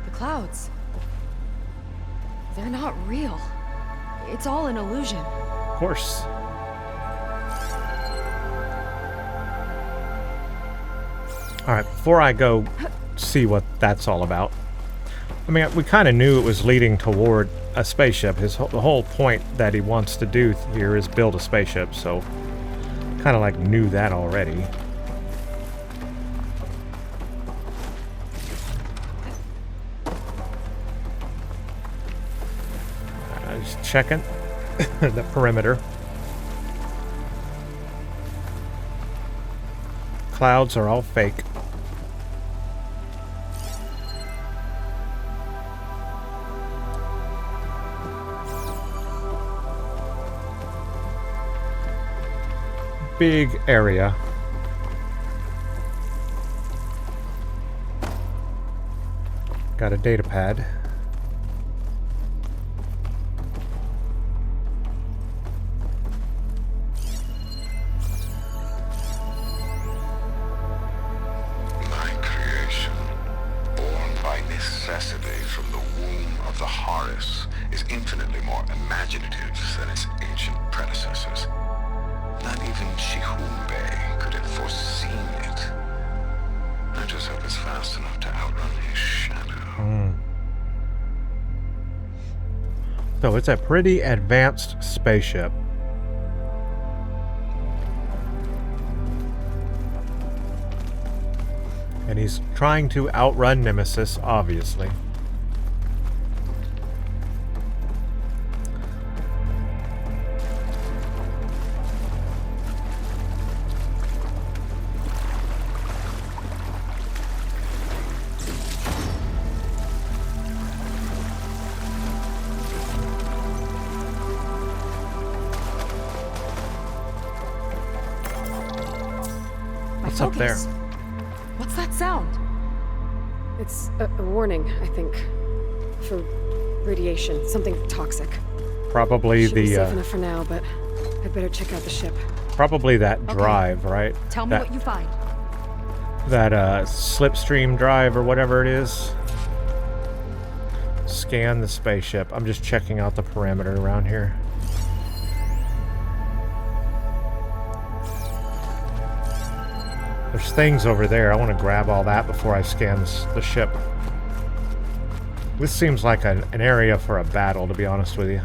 The clouds. They're not real. It's all an illusion. Of course. Alright, before I go see what that's all about, I mean, we kind of knew it was leading toward a spaceship. The whole point that he wants to do here is build a spaceship, so kind of like knew that already. Just checking the perimeter. Clouds are all fake. Big area. Got a data pad. My creation, born by necessity from the womb of the Horus, is infinitely more imaginative than its ancient predecessors. Not even Shihumbe could have foreseen it. I just hope it's fast enough to outrun his shadow. So it's a pretty advanced spaceship. And he's trying to outrun Nemesis, obviously. What's up there? What's that sound? It's a warning, I think. For radiation, something toxic. Probably Should be safe enough for now, but I'd better check out the ship. Probably that drive, right? Tell me what you find. That slipstream drive or whatever it is. Scan the spaceship. I'm just checking out the parameter around here. There's things over there. I want to grab all that before I scan the ship. This seems like an area for a battle, to be honest with you.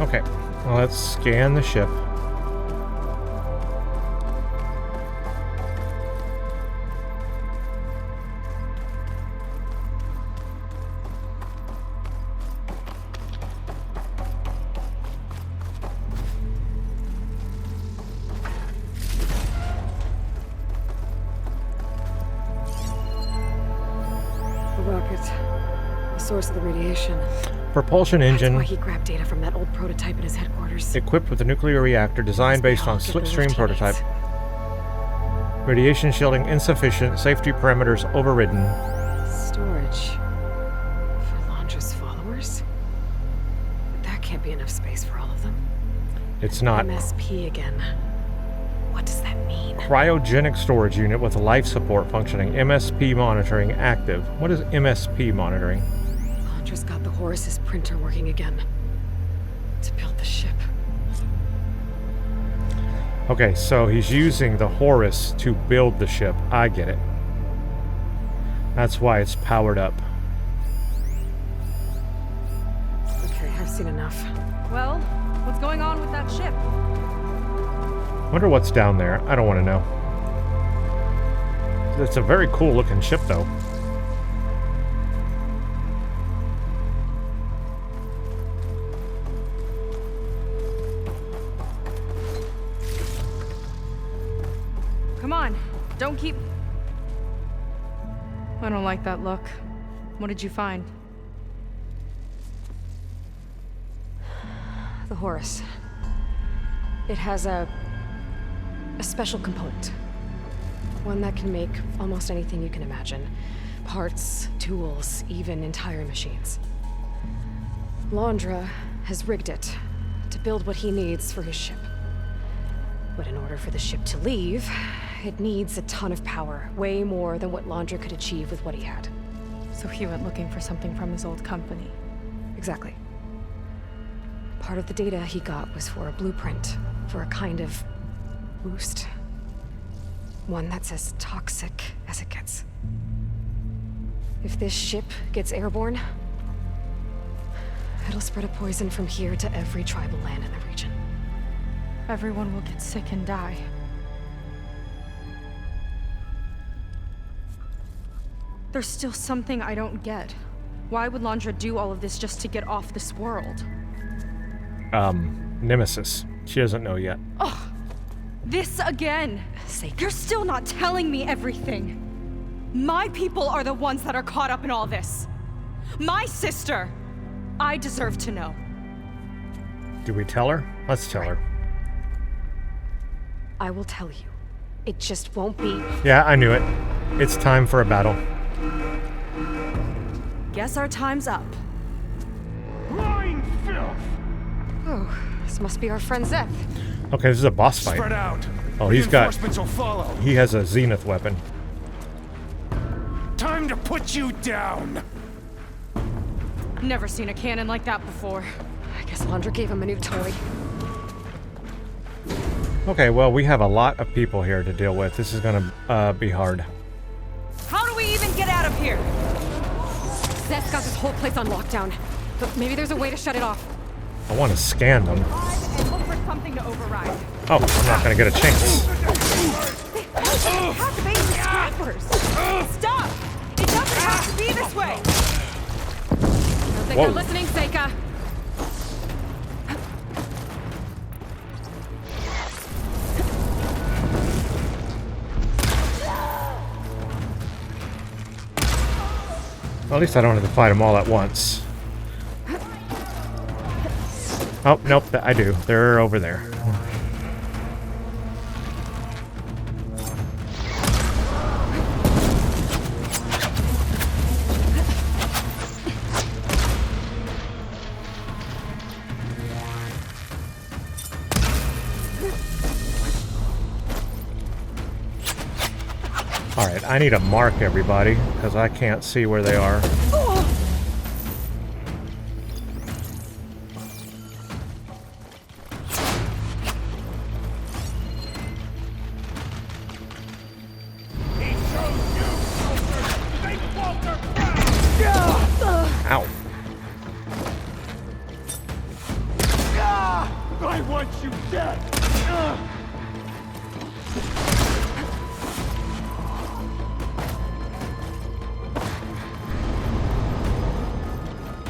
Okay, well, let's scan the ship. The rocket. The source of the radiation. Propulsion engine. That's why he grabbed data from that old prototype in his headquarters. Equipped with a nuclear reactor designed based on slipstream prototype. Radiation shielding insufficient. Safety parameters overridden. Storage. For Londra's followers? That can't be enough space for all of them. It's not. MSP again. What does that mean? Cryogenic storage unit with life support functioning. MSP monitoring active. What is MSP monitoring? Londra's got the Horus's printer working again. To build the ship. Okay, so he's using the Horus to build the ship. I get it. That's why it's powered up. Okay, I've seen enough. Well, what's going on with that ship? Wonder what's down there. I don't want to know. It's a very cool looking ship, though. Come on, don't keep... I don't like that look. What did you find? The Horus. It has a special component. One that can make almost anything you can imagine. Parts, tools, even entire machines. Londra has rigged it to build what he needs for his ship. But in order for the ship to leave, it needs a ton of power, way more than what Londra could achieve with what he had. So he went looking for something from his old company. Exactly. Part of the data he got was for a blueprint, for a kind of boost. One that's as toxic as it gets. If this ship gets airborne, it'll spread a poison from here to every tribal land in the region. Everyone will get sick and die. There's still something I don't get. Why would Londra do all of this just to get off this world? Nemesis. She doesn't know yet. Ugh! This again! You're still not telling me everything! My people are the ones that are caught up in all this! My sister! I deserve to know. Do we tell her? Let's tell her. I will tell you. It just won't be... Yeah, I knew it. It's time for a battle. Guess our time's up. Lying filth! Oh, this must be our friend Zeth. Okay, this is a boss fight. Spread out. Oh, he's got... Reinforcements will follow. He has a Zenith weapon. Time to put you down. Never seen a cannon like that before. I guess Londra gave him a new toy. Okay, well, we have a lot of people here to deal with. This is gonna be hard. How do we even get out of here? Zeth's got this whole place on lockdown. But maybe there's a way to shut it off. I want to scan them. And look for something to override. Oh, I'm not gonna get a chance. Activate the scrappers! Stop! It doesn't have to be this way! I don't think Whoa. you're listening, Seika. Well, at least I don't have to fight them all at once. Oh, nope, I do. They're over there. Alright, I need to mark everybody, because I can't see where they are. Ow. I want you dead.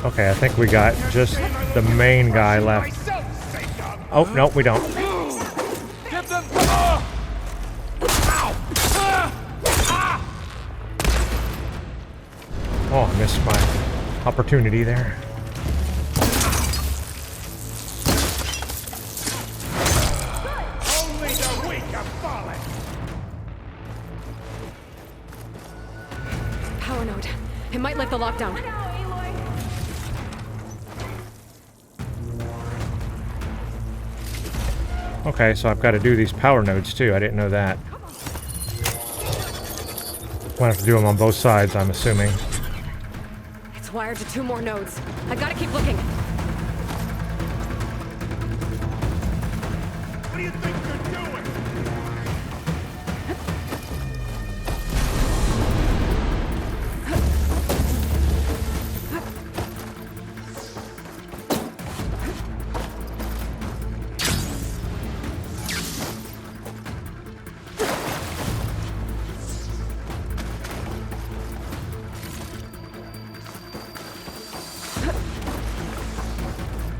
Okay, I think we got just the main guy left. Oh, no, we don't. Get them. Oh, I missed my opportunity there. Only the weak have fallen. Power node. It might lift the lockdown. Okay, so I've got to do these power nodes too. I didn't know that. I'll have to do them on both sides, I'm assuming. It's wired to 2 more nodes. I gotta keep looking. What do you think you're doing?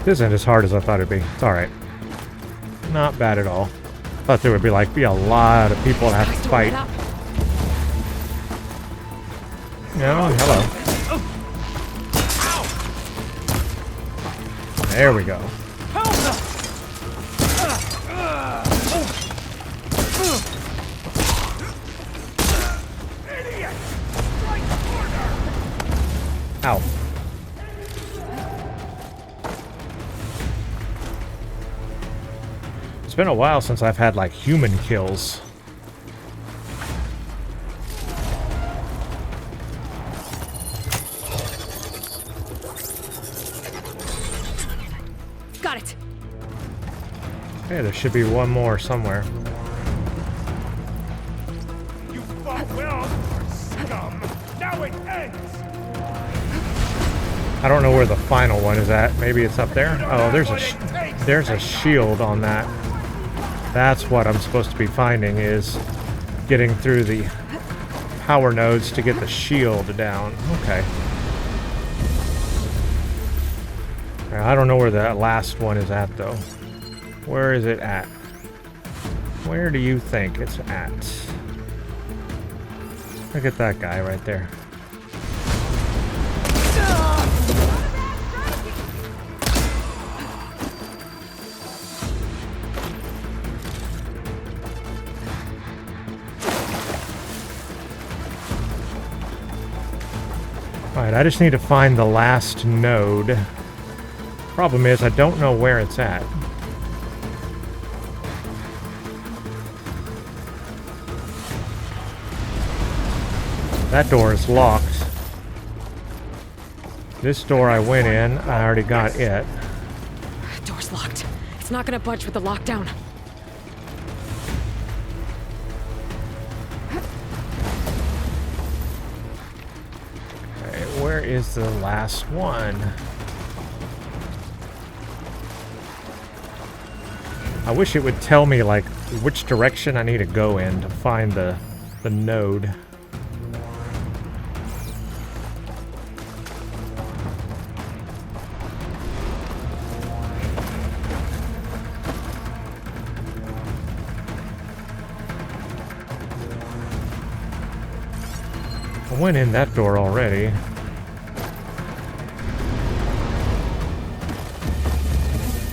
This isn't as hard as I thought it'd be. It's alright. Not bad at all. Thought there would be a lot of people to have to fight. No, hello. There we go. Idiot! Strike Ow. It's been a while since I've had, like, human kills. Got it. Okay, there should be one more somewhere. You fought well, scum. Now it ends. I don't know where the final one is at. Maybe it's up there. Oh, there's a shield on that. That's what I'm supposed to be finding, is getting through the power nodes to get the shield down. Okay. I don't know where that last one is at, though. Where is it at? Where do you think it's at? Look at that guy right there. Alright, I just need to find the last node. Problem is, I don't know where it's at. That door is locked. This door I went in, I already got it. Door's locked. It's not gonna budge with the lockdown. Okay, where is the last one? I wish it would tell me, like, which direction I need to go in to find the node. I went in that door already.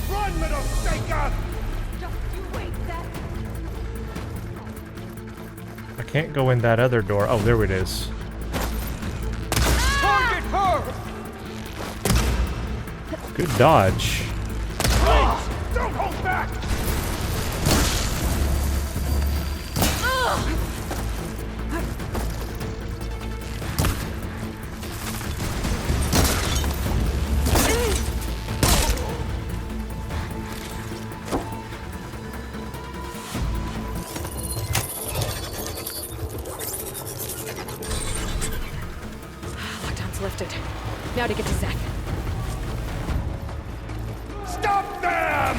Run, little shaker! Just you wait, Seth. I can't go in that other door. Oh, there it is. Target her! Good dodge. Please, don't hold back! Lifted. Now to get to Zach. Stop them!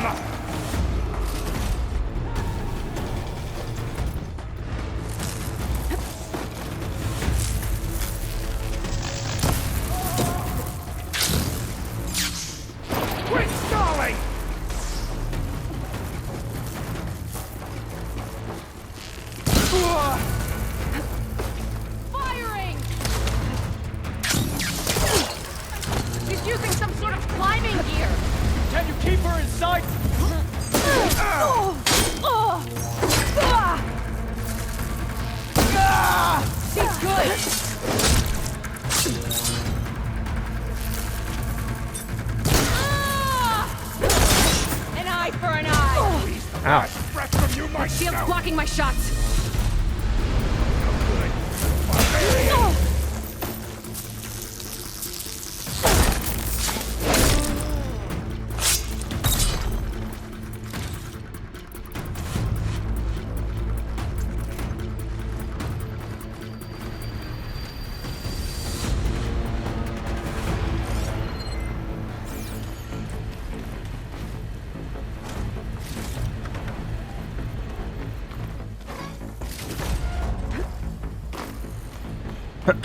Quit stalling! Firing! He's using some sort of climbing gear. Can you keep her in sight? He's good. An eye for an eye. Ow. Breath from you, my Shield's scout. blocking my shots.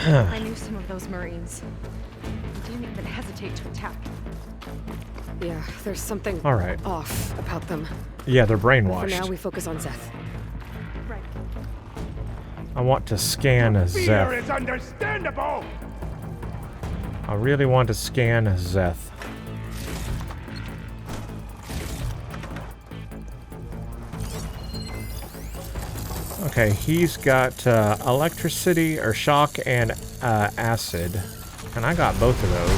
I knew some of those Marines. They didn't even hesitate to attack. Yeah, there's something All right. off about them. Yeah, they're For brainwashed. now, we focus on Zeth. Right. I want to scan Fear Zeth. is understandable! I really want to scan Zeth. Okay, he's got electricity or shock and acid. And I got both of those.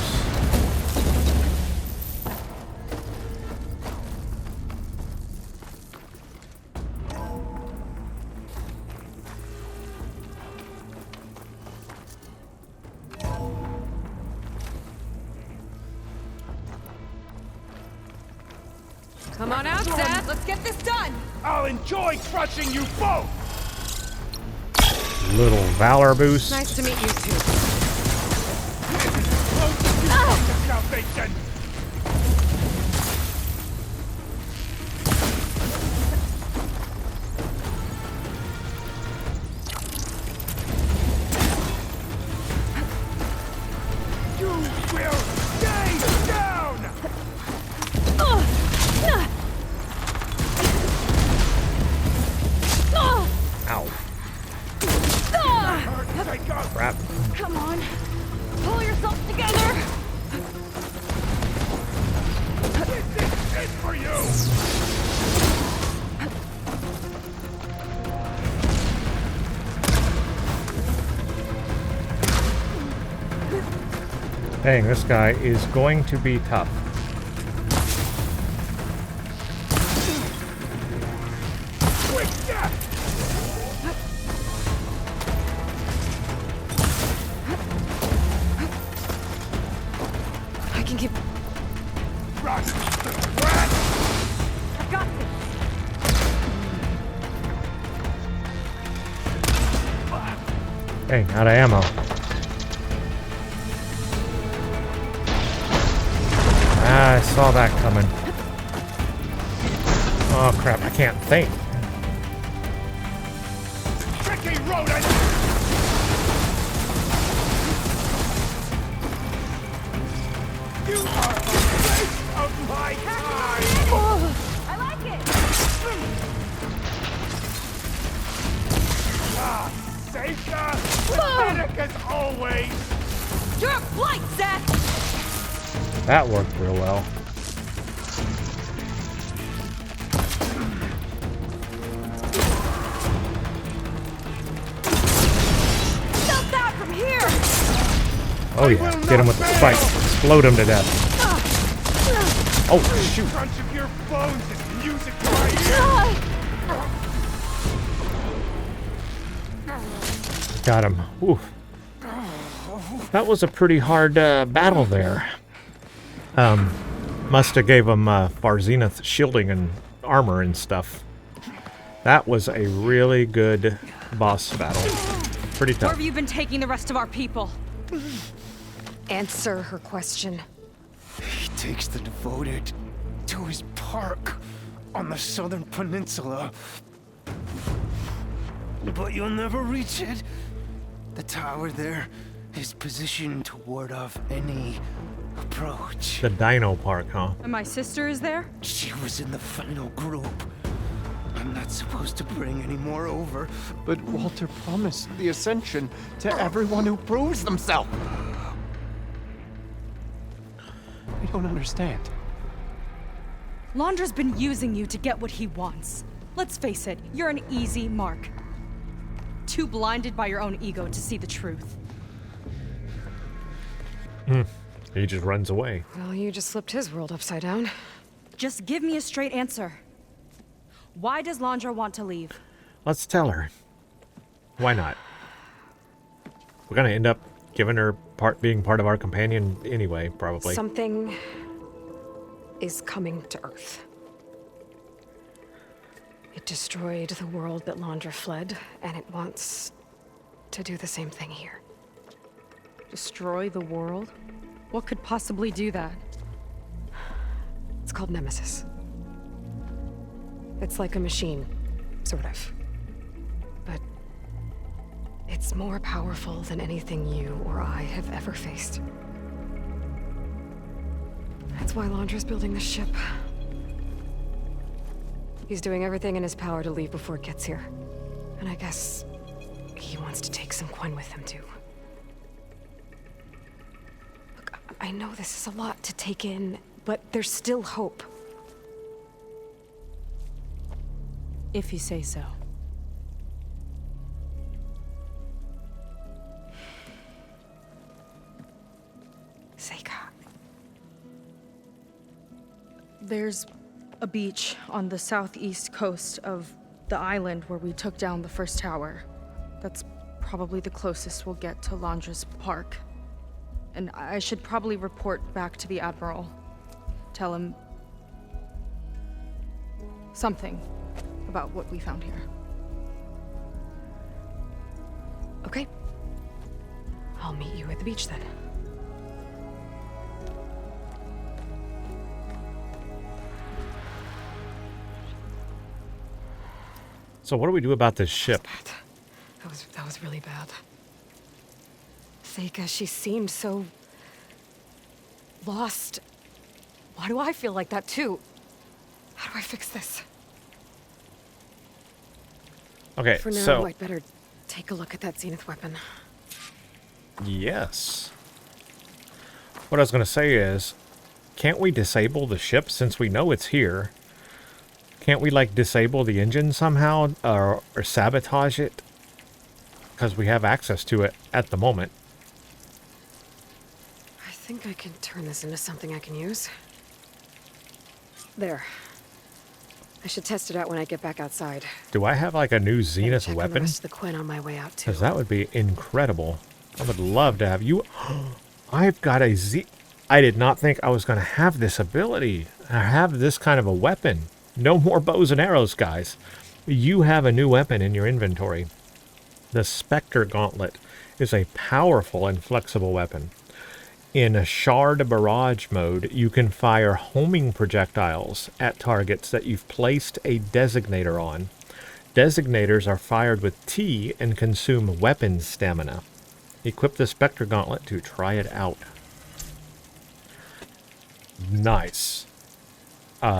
Come on out, Seth. Let's get this done. I'll enjoy crushing you both! Little valor boost. Nice to meet you too. Salvation! You will stay down! Ow. Take up! Crap. Come on. Pull yourself together. This is it for you! Dang, this guy is going to be tough. Quick death! I can keep. Run! Run! I got this. Dang, out of ammo. Ah, I saw that coming. Oh crap, I can't think. Tricky rodent! You are a waste of my time! I like it. Ah, Seika! Pathetic as always! You're a blight, Seth. That worked real well. Stop that from here. Oh yeah, get him with the spike. Explode him to death. Oh shoot. The crunch of your bones is music to my ears! Got him. Oof. That was a pretty hard battle there. Must have gave him Far Zenith shielding and armor and stuff. That was a really good boss battle. Pretty Where tough. have you been taking the rest of our people? Answer her question. He takes the devoted to his park on the southern peninsula. But you'll never reach it. The tower there is positioned to ward off any approach. The Dino Park, huh? And my sister is there? She was in the final group. I'm not supposed to bring any more over, but Walter promised the Ascension to everyone who proves themselves. I don't understand. Londra's been using you to get what he wants. Let's face it, you're an easy mark. Too blinded by your own ego to see the truth. He just runs away. Well, you just flipped his world upside down. Just give me a straight answer. Why does Londra want to leave? Let's tell her. Why not? We're gonna end up giving her being part of our companion anyway, probably. Something is coming to Earth. It destroyed the world that Londra fled, and it wants to do the same thing here. Destroy the world? What could possibly do that? It's called Nemesis. It's like a machine, sort of. But it's more powerful than anything you or I have ever faced. That's why Londra's building this ship. He's doing everything in his power to leave before it gets here. And I guess he wants to take some Quen with him, too. Look, I know this is a lot to take in, but there's still hope. If you say so. There's a beach on the southeast coast of the island where we took down the first tower. That's probably the closest we'll get to Landra's Park. And I should probably report back to the Admiral. Tell him something about what we found here. Okay. I'll meet you at the beach then. So what do we do about this ship? That was really bad. Seika, she seemed so lost. Why do I feel like that too? How do I fix this? Okay, For now, so... I'd better take a look at that Zenith weapon. Yes. What I was going to say is, can't we disable the ship since we know it's here? Can't we, like, disable the engine somehow or sabotage it? Because we have access to it at the moment. I think I can turn this into something I can use. There. I should test it out when I get back outside. Do I have, like, a new Zenith weapon? The rest of the Quinn on my way out, too. Because that would be incredible. I would love to have you... I've got a Z... I did not think I was going to have this ability. I have this kind of a weapon. No more bows and arrows, guys. You have a new weapon in your inventory. The Spectre Gauntlet is a powerful and flexible weapon. In a Shard Barrage mode, you can fire homing projectiles at targets that you've placed a designator on. Designators are fired with T and consume weapon stamina. Equip the Spectre Gauntlet to try it out. Nice.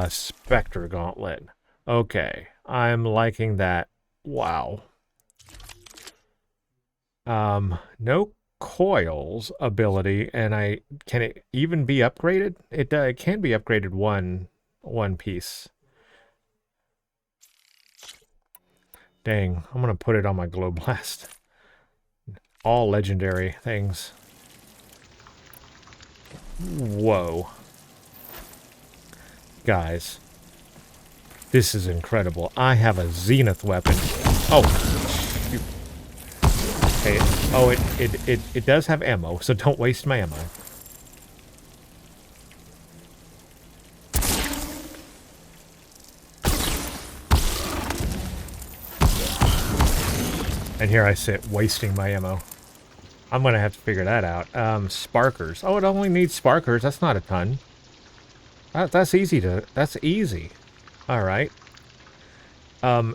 Spectre Gauntlet. Okay, I'm liking that. Wow. No coils ability, and can it even be upgraded? It can be upgraded one piece. Dang, I'm gonna put it on my Glow Blast. All legendary things. Whoa. Guys, this is incredible. I have a Zenith weapon. Oh, shoot. Okay. Oh, it does have ammo, so don't waste my ammo. And here I sit, wasting my ammo. I'm gonna have to figure that out. Sparkers. Oh, it only needs sparkers. That's not a ton. That's easy to... That's easy. Alright.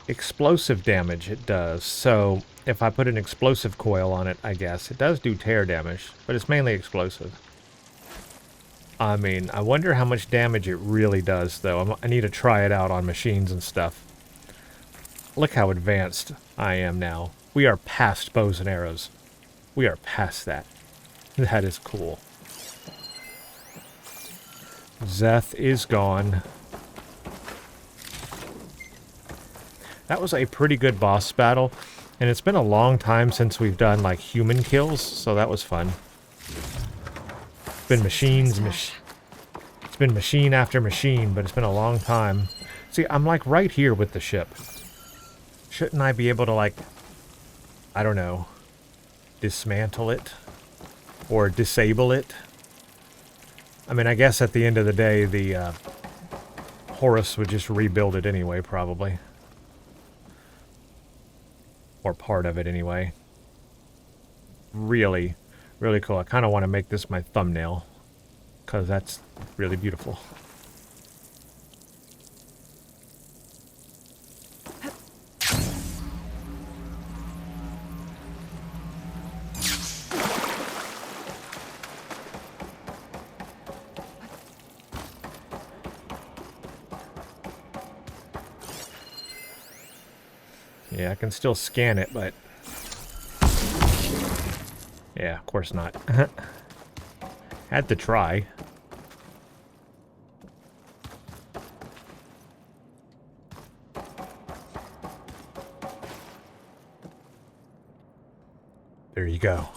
Explosive damage it does. So, if I put an explosive coil on it, I guess. It does do tear damage, but it's mainly explosive. I mean, I wonder how much damage it really does, though. I need to try it out on machines and stuff. Look how advanced I am now. We are past bows and arrows. We are past that. That is cool. Zeth is gone. That was a pretty good boss battle, and it's been a long time since we've done like human kills, so that was fun. It's been it's been machine after machine, but it's been a long time. See, I'm like right here with the ship. Shouldn't I be able to, like, I don't know, dismantle it or disable it? I mean, I guess at the end of the day, the Horus would just rebuild it anyway, probably. Or part of it anyway. Really, really cool. I kind of want to make this my thumbnail, because that's really beautiful. Yeah, I can still scan it, but... yeah, of course not. Had to try. There you go.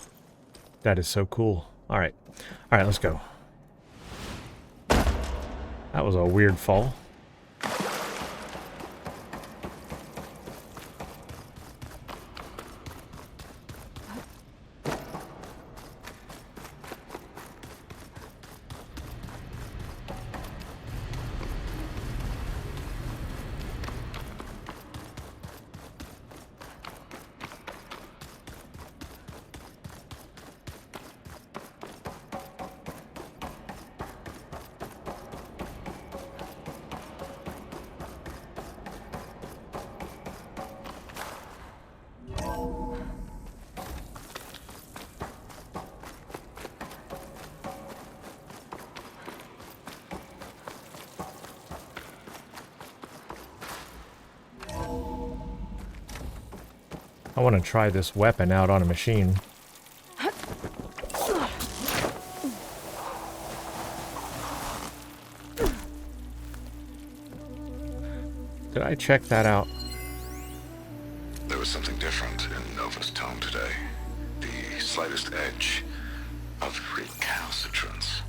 That is so cool. Alright. Alright, let's go. That was a weird fall. I want to try this weapon out on a machine. Did I check that out? There was something different in Nova's tone today. The slightest edge of recalcitrance.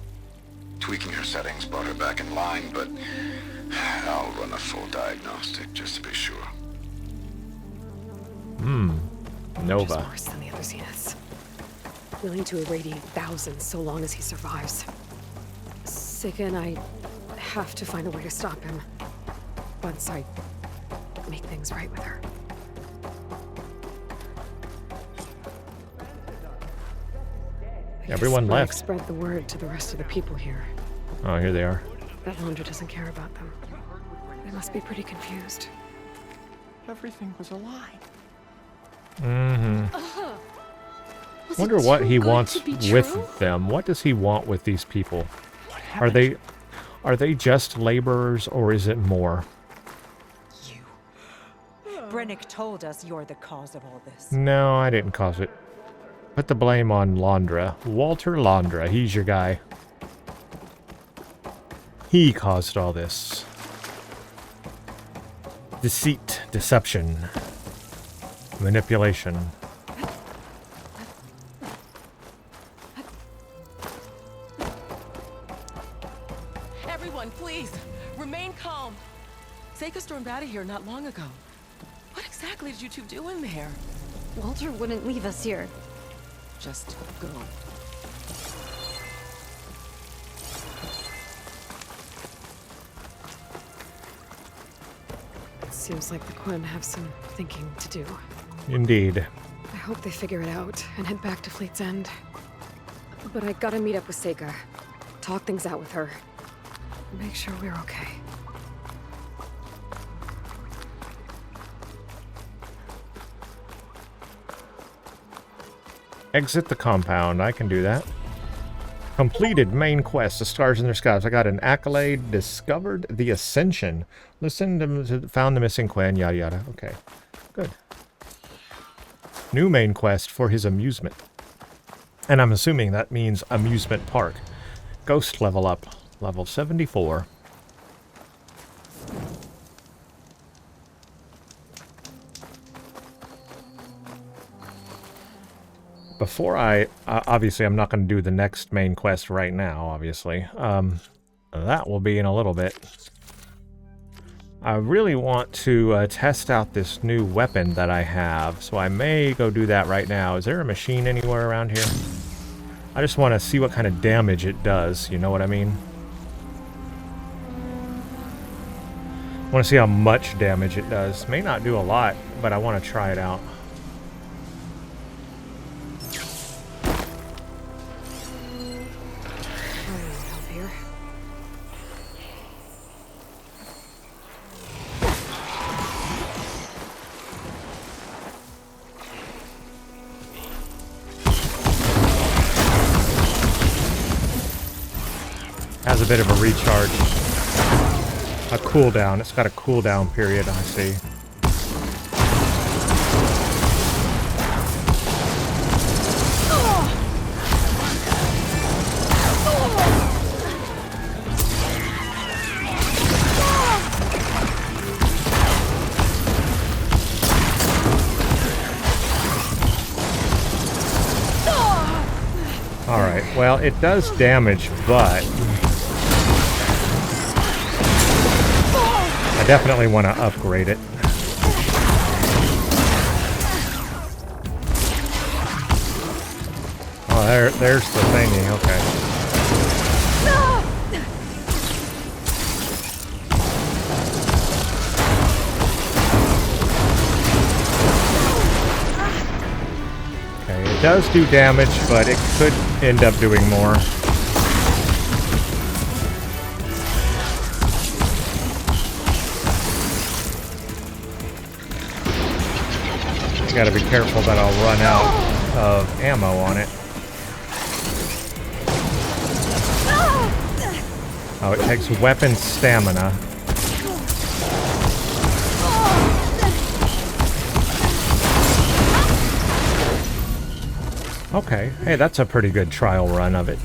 Tweaking her settings brought her back in line, but I'll run a full diagnostic just to be sure. Nova. Just worse than the other Zeniths. Willing to irradiate thousands so long as he survives. Seika and I have to find a way to stop him. Once I make things right with her. Everyone left. Spread the word to the rest of the people here. Oh, here they are. That laundry doesn't care about them. They must be pretty confused. Everything was a lie. Wonder what he wants with them. What does he want with these people? Are they just laborers, or is it more? Brennick told us you're the cause of all this. No, I didn't cause it. Put the blame on Londra. Walter Londra, he's your guy. He caused all this. Deceit, deception, manipulation. Everyone, please, remain calm. Seika stormed out of here not long ago. What exactly did you two do in there? Walter wouldn't leave us here. Just go. It seems like the Quinn have some thinking to do. Indeed. I hope they figure it out and head back to Fleet's End. But I gotta meet up with Seika. Talk things out with her. Make sure we're okay. Exit the compound. I can do that. Completed main quest. The stars in their skies. I got an accolade. Discovered the Ascension. Listened to found the missing Quinn. Yada yada. Okay. Good. New main quest for his amusement. And I'm assuming that means amusement park. Ghost level up. Level 74. Before obviously I'm not going to do the next main quest right now, obviously. That will be in a little bit. I really want to test out this new weapon that I have, so I may go do that right now. Is there a machine anywhere around here? I just want to see what kind of damage it does, you know what I mean? I want to see how much damage it does. May not do a lot, but I want to try it out. Has a bit of a recharge. A cooldown. It's got a cooldown period, I see. Alright, well, it does damage, but definitely want to upgrade it. Oh, there's the thingy, okay. Okay, it does do damage, but it could end up doing more. Gotta be careful that I'll run out of ammo on it. Oh, it takes weapon stamina. Okay, hey, that's a pretty good trial run of it.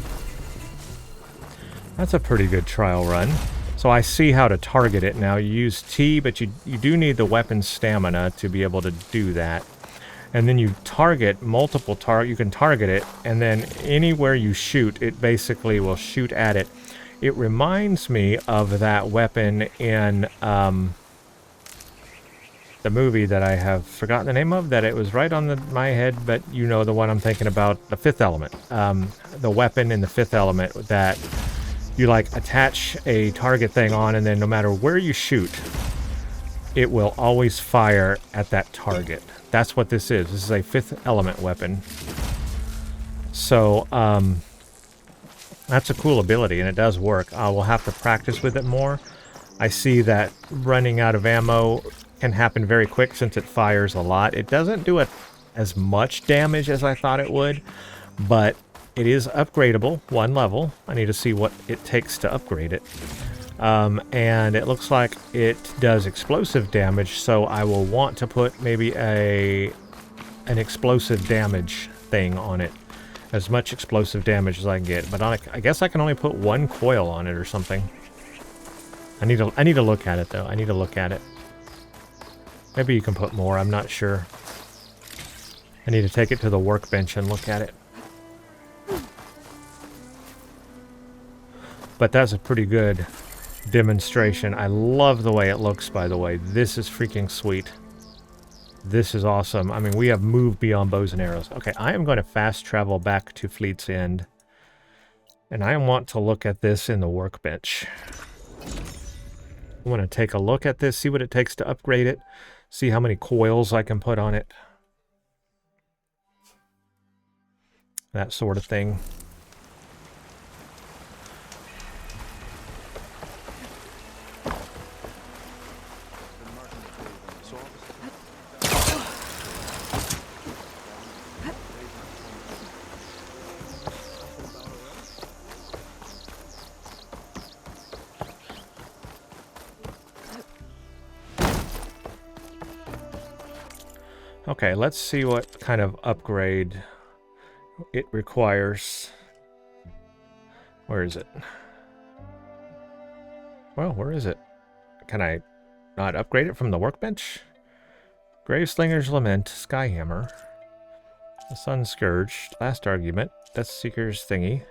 That's a pretty good trial run. So I see how to target it now. You use T, but you do need the weapon stamina to be able to do that. And then you target multiple you can target it, and then anywhere you shoot, it basically will shoot at it. It reminds me of that weapon in the movie that I have forgotten the name of, that it was right on my head, but you know the one I'm thinking about, The Fifth Element. The weapon in The Fifth Element that you like attach a target thing on, and then no matter where you shoot, it will always fire at that target. That's what this is. This is a Fifth Element weapon. So, that's a cool ability, and it does work. I will have to practice with it more. I see that running out of ammo can happen very quick since it fires a lot. It doesn't do as much damage as I thought it would, but it is upgradable, 1 level. I need to see what it takes to upgrade it. And it looks like it does explosive damage, so I will want to put maybe an explosive damage thing on it. As much explosive damage as I can get. But I guess I can only put 1 coil on it or something. I need to look at it, though. I need to look at it. Maybe you can put more, I'm not sure. I need to take it to the workbench and look at it. But that's a pretty good demonstration. I love the way it looks, by the way. This is freaking sweet. This is awesome. I mean, we have moved beyond bows and arrows. Okay, I am going to fast travel back to Fleet's End. And I want to look at this in the workbench. I want to take a look at this, see what it takes to upgrade it, see how many coils I can put on it. That sort of thing. Okay, let's see what kind of upgrade it requires. Where is it? Well, where is it? Can I not upgrade it from the workbench? Graveslinger's Lament, Skyhammer, the Sun Scourge, Last Argument, Deathseeker's Thingy.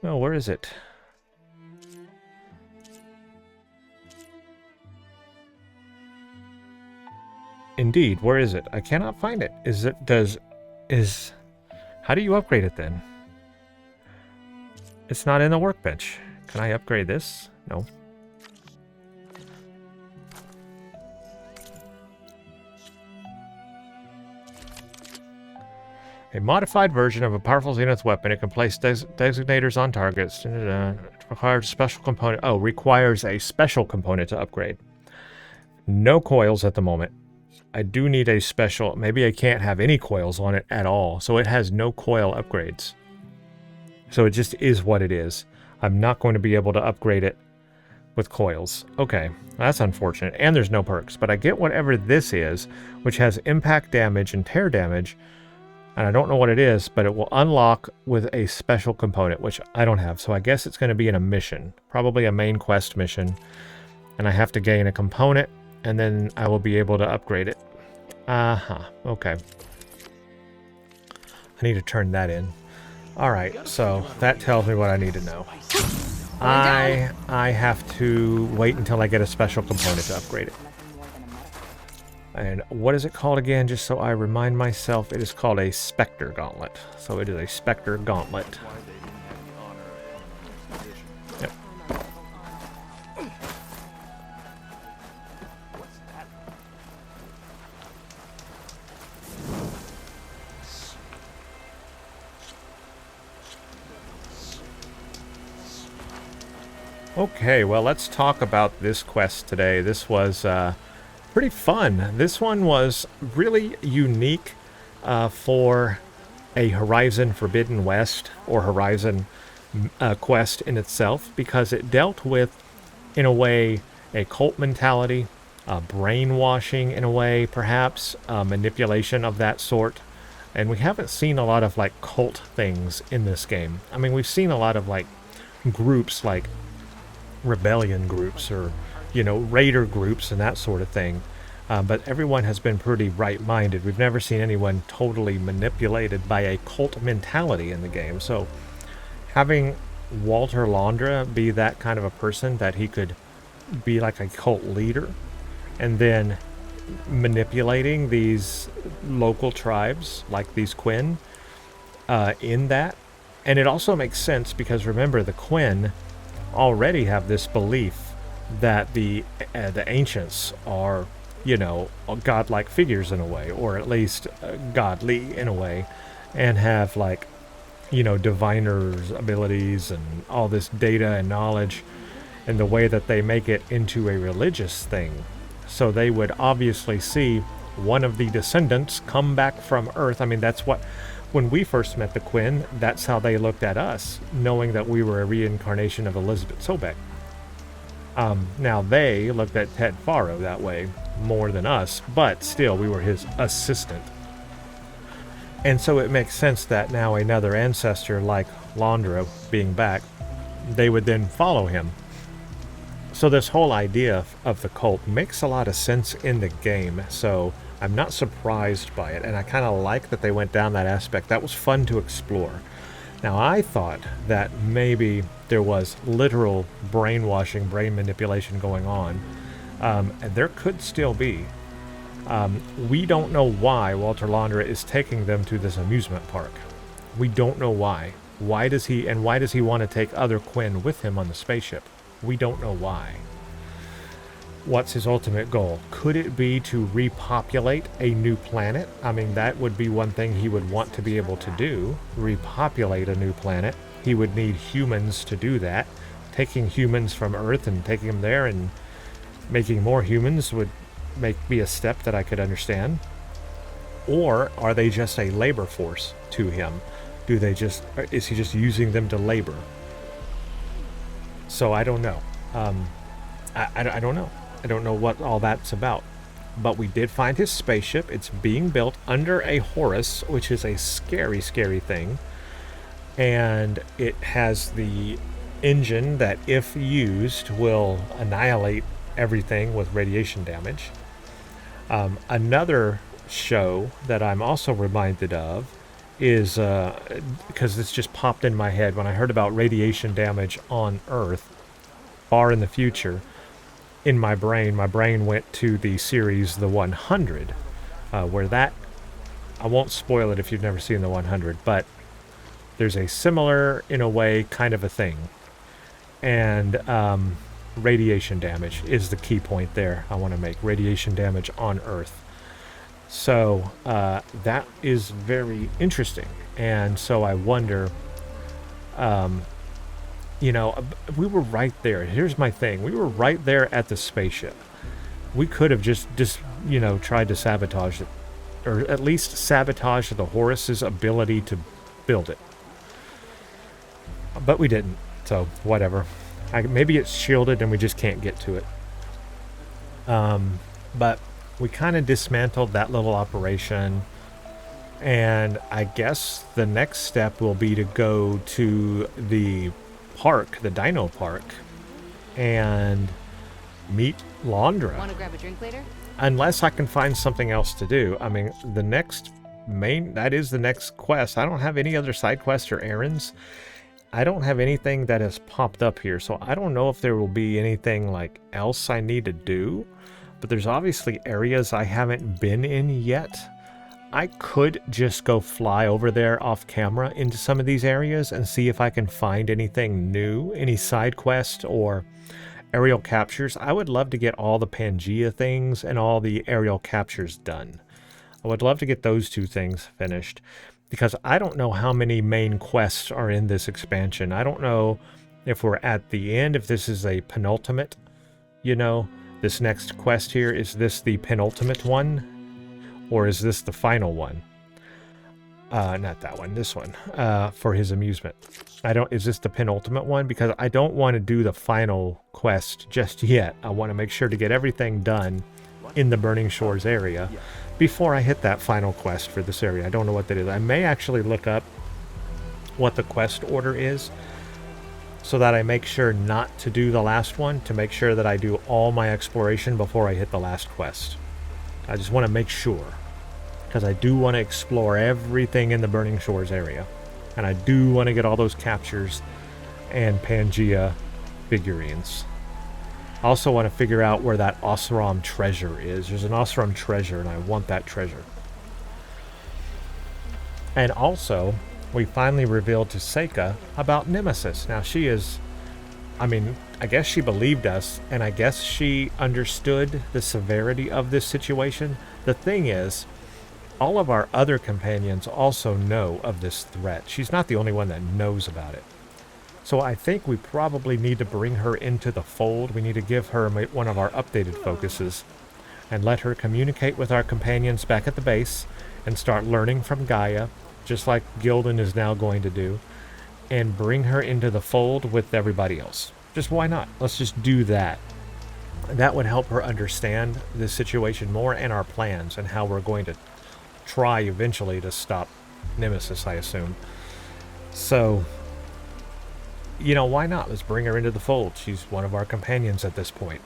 Oh, where is it? Indeed, where is it? I cannot find it. How do you upgrade it then? It's not in the workbench. Can I upgrade this? No. A modified version of a powerful Zenith weapon. It can place designators on targets. It requires a special component. Oh, requires a special component to upgrade. No coils at the moment. I do need a special, maybe I can't have any coils on it at all, so it has no coil upgrades. So it just is what it is. I'm not going to be able to upgrade it with coils. Okay, that's unfortunate, and there's no perks, but I get whatever this is, which has impact damage and tear damage, and I don't know what it is, but it will unlock with a special component, which I don't have, so I guess it's going to be in a mission, probably a main quest mission, and I have to gain a component, and then I will be able to upgrade it. Okay. I need to turn that in. Alright, so that tells me what I need to know. I have to wait until I get a special component to upgrade it. And what is it called again? Just so I remind myself, it is called a Spectre Gauntlet. So it is a Spectre Gauntlet. Yep. Okay, well, let's talk about this quest today. This was pretty fun. This one was really unique for a Horizon Forbidden West or Horizon quest in itself, because it dealt with, in a way, a cult mentality, brainwashing in a way, perhaps, manipulation of that sort. And we haven't seen a lot of, like, cult things in this game. I mean, we've seen a lot of, like, groups, like rebellion groups or, you know, raider groups and that sort of thing. But everyone has been pretty right-minded. We've never seen anyone totally manipulated by a cult mentality in the game. So having Walter Londra be that kind of a person, that he could be like a cult leader and then manipulating these local tribes like these Quinn in that. And it also makes sense because, remember, the Quinn already have this belief that the ancients are, you know, godlike figures in a way, or at least godly in a way, and have, like, you know, diviner's abilities and all this data and knowledge, and the way that they make it into a religious thing. So they would obviously see one of the descendants come back from Earth. I mean, that's what, when we first met the Quinn, that's how they looked at us, knowing that we were a reincarnation of Elizabeth Sobek. Now they looked at Ted Faro that way more than us, but still we were his assistant. And so it makes sense that now another ancestor like Londra being back, they would then follow him. So this whole idea of the cult makes a lot of sense in the game, so I'm not surprised by it, and I kind of like that they went down that aspect. That was fun to explore. Now, I thought that maybe there was literal brainwashing, brain manipulation going on, and there could still be. We don't know why Walter Londra is taking them to this amusement park. We don't know why. Why does he want to take other Quinn with him on the spaceship? We don't know why. What's his ultimate goal? Could it be to repopulate a new planet? I mean, that would be one thing he would want to be able to do. Repopulate a new planet. He would need humans to do that. Taking humans from Earth and taking them there and making more humans would be a step that I could understand. Or are they just a labor force to him? Is he just using them to labor? So I don't know. I don't know. I don't know what all that's about. But we did find his spaceship. It's being built under a Horus, which is a scary, scary thing. And it has the engine that, if used, will annihilate everything with radiation damage. Another show that I'm also reminded of is, because this just popped in my head when I heard about radiation damage on Earth far in the future. In my brain went to the series The 100, where that, I won't spoil it if you've never seen The 100, but there's a similar, in a way, kind of a thing. And radiation damage is the key point there I want to make. Radiation damage on Earth. So that is very interesting. And so I wonder, you know, we were right there. Here's my thing. We were right there at the spaceship. We could have just you know, tried to sabotage it. Or at least sabotage the Horus's ability to build it. But we didn't. So, whatever. Maybe it's shielded and we just can't get to it. But we kind of dismantled that little operation. And I guess the next step will be to go to the park, the Dino Park, and meet Londra. Want to grab a drink later? Unless I can find something else to do. I mean, that is the next quest. I don't have any other side quests or errands. I don't have anything that has popped up here, so I don't know if there will be anything like else I need to do, but there's obviously areas I haven't been in yet. I could just go fly over there off camera into some of these areas and see if I can find anything new, any side quest or aerial captures. I would love to get all the Pangea things and all the aerial captures done. I would love to get those two things finished, because I don't know how many main quests are in this expansion. I don't know if we're at the end, if this is a penultimate, you know, this next quest here, is this the penultimate one? Or is this the final one? Not that one, this one, for his amusement. Is this the penultimate one? Because I don't want to do the final quest just yet. I want to make sure to get everything done in the Burning Shores area before I hit that final quest for this area. I don't know what that is. I may actually look up what the quest order is so that I make sure not to do the last one, to make sure that I do all my exploration before I hit the last quest. I just want to make sure, because I do want to explore everything in the Burning Shores area. And I do want to get all those captures and Pangea figurines. I also want to figure out where that Osram treasure is. There's an Osram treasure, and I want that treasure. And also, we finally revealed to Seika about Nemesis. Now, she is... I mean, I guess she believed us, and I guess she understood the severity of this situation. The thing is, all of our other companions also know of this threat. She's not the only one that knows about it. So I think we probably need to bring her into the fold. We need to give her one of our updated focuses and let her communicate with our companions back at the base and start learning from Gaia, just like Gildan is now going to do, and bring her into the fold with everybody else. Just why not? Let's just do that. That would help her understand this situation more and our plans and how we're going to try eventually to stop Nemesis, I assume. So, you know, why not? Let's bring her into the fold. She's one of our companions at this point,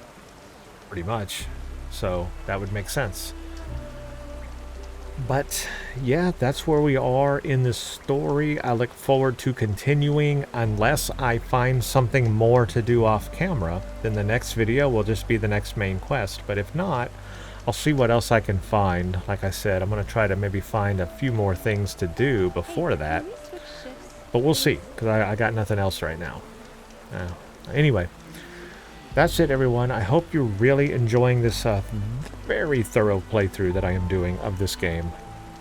pretty much. So that would make sense. But yeah, that's where we are in this story. I look forward to continuing unless I find something more to do off camera. Then the next video will just be the next main quest. But if not, I'll see what else I can find. Like I said, I'm going to try to maybe find a few more things to do before that. But we'll see, because I got nothing else right now. Anyway, that's it, everyone. I hope you're really enjoying this very thorough playthrough that I am doing of this game.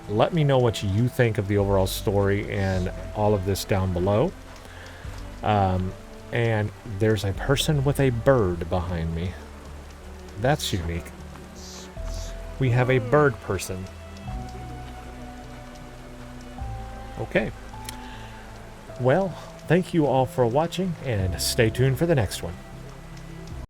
Let me know what you think of the overall story and all of this down below. And there's a person with a bird behind me. That's unique. We have a bird person. Okay. Well, thank you all for watching, and stay tuned for the next one.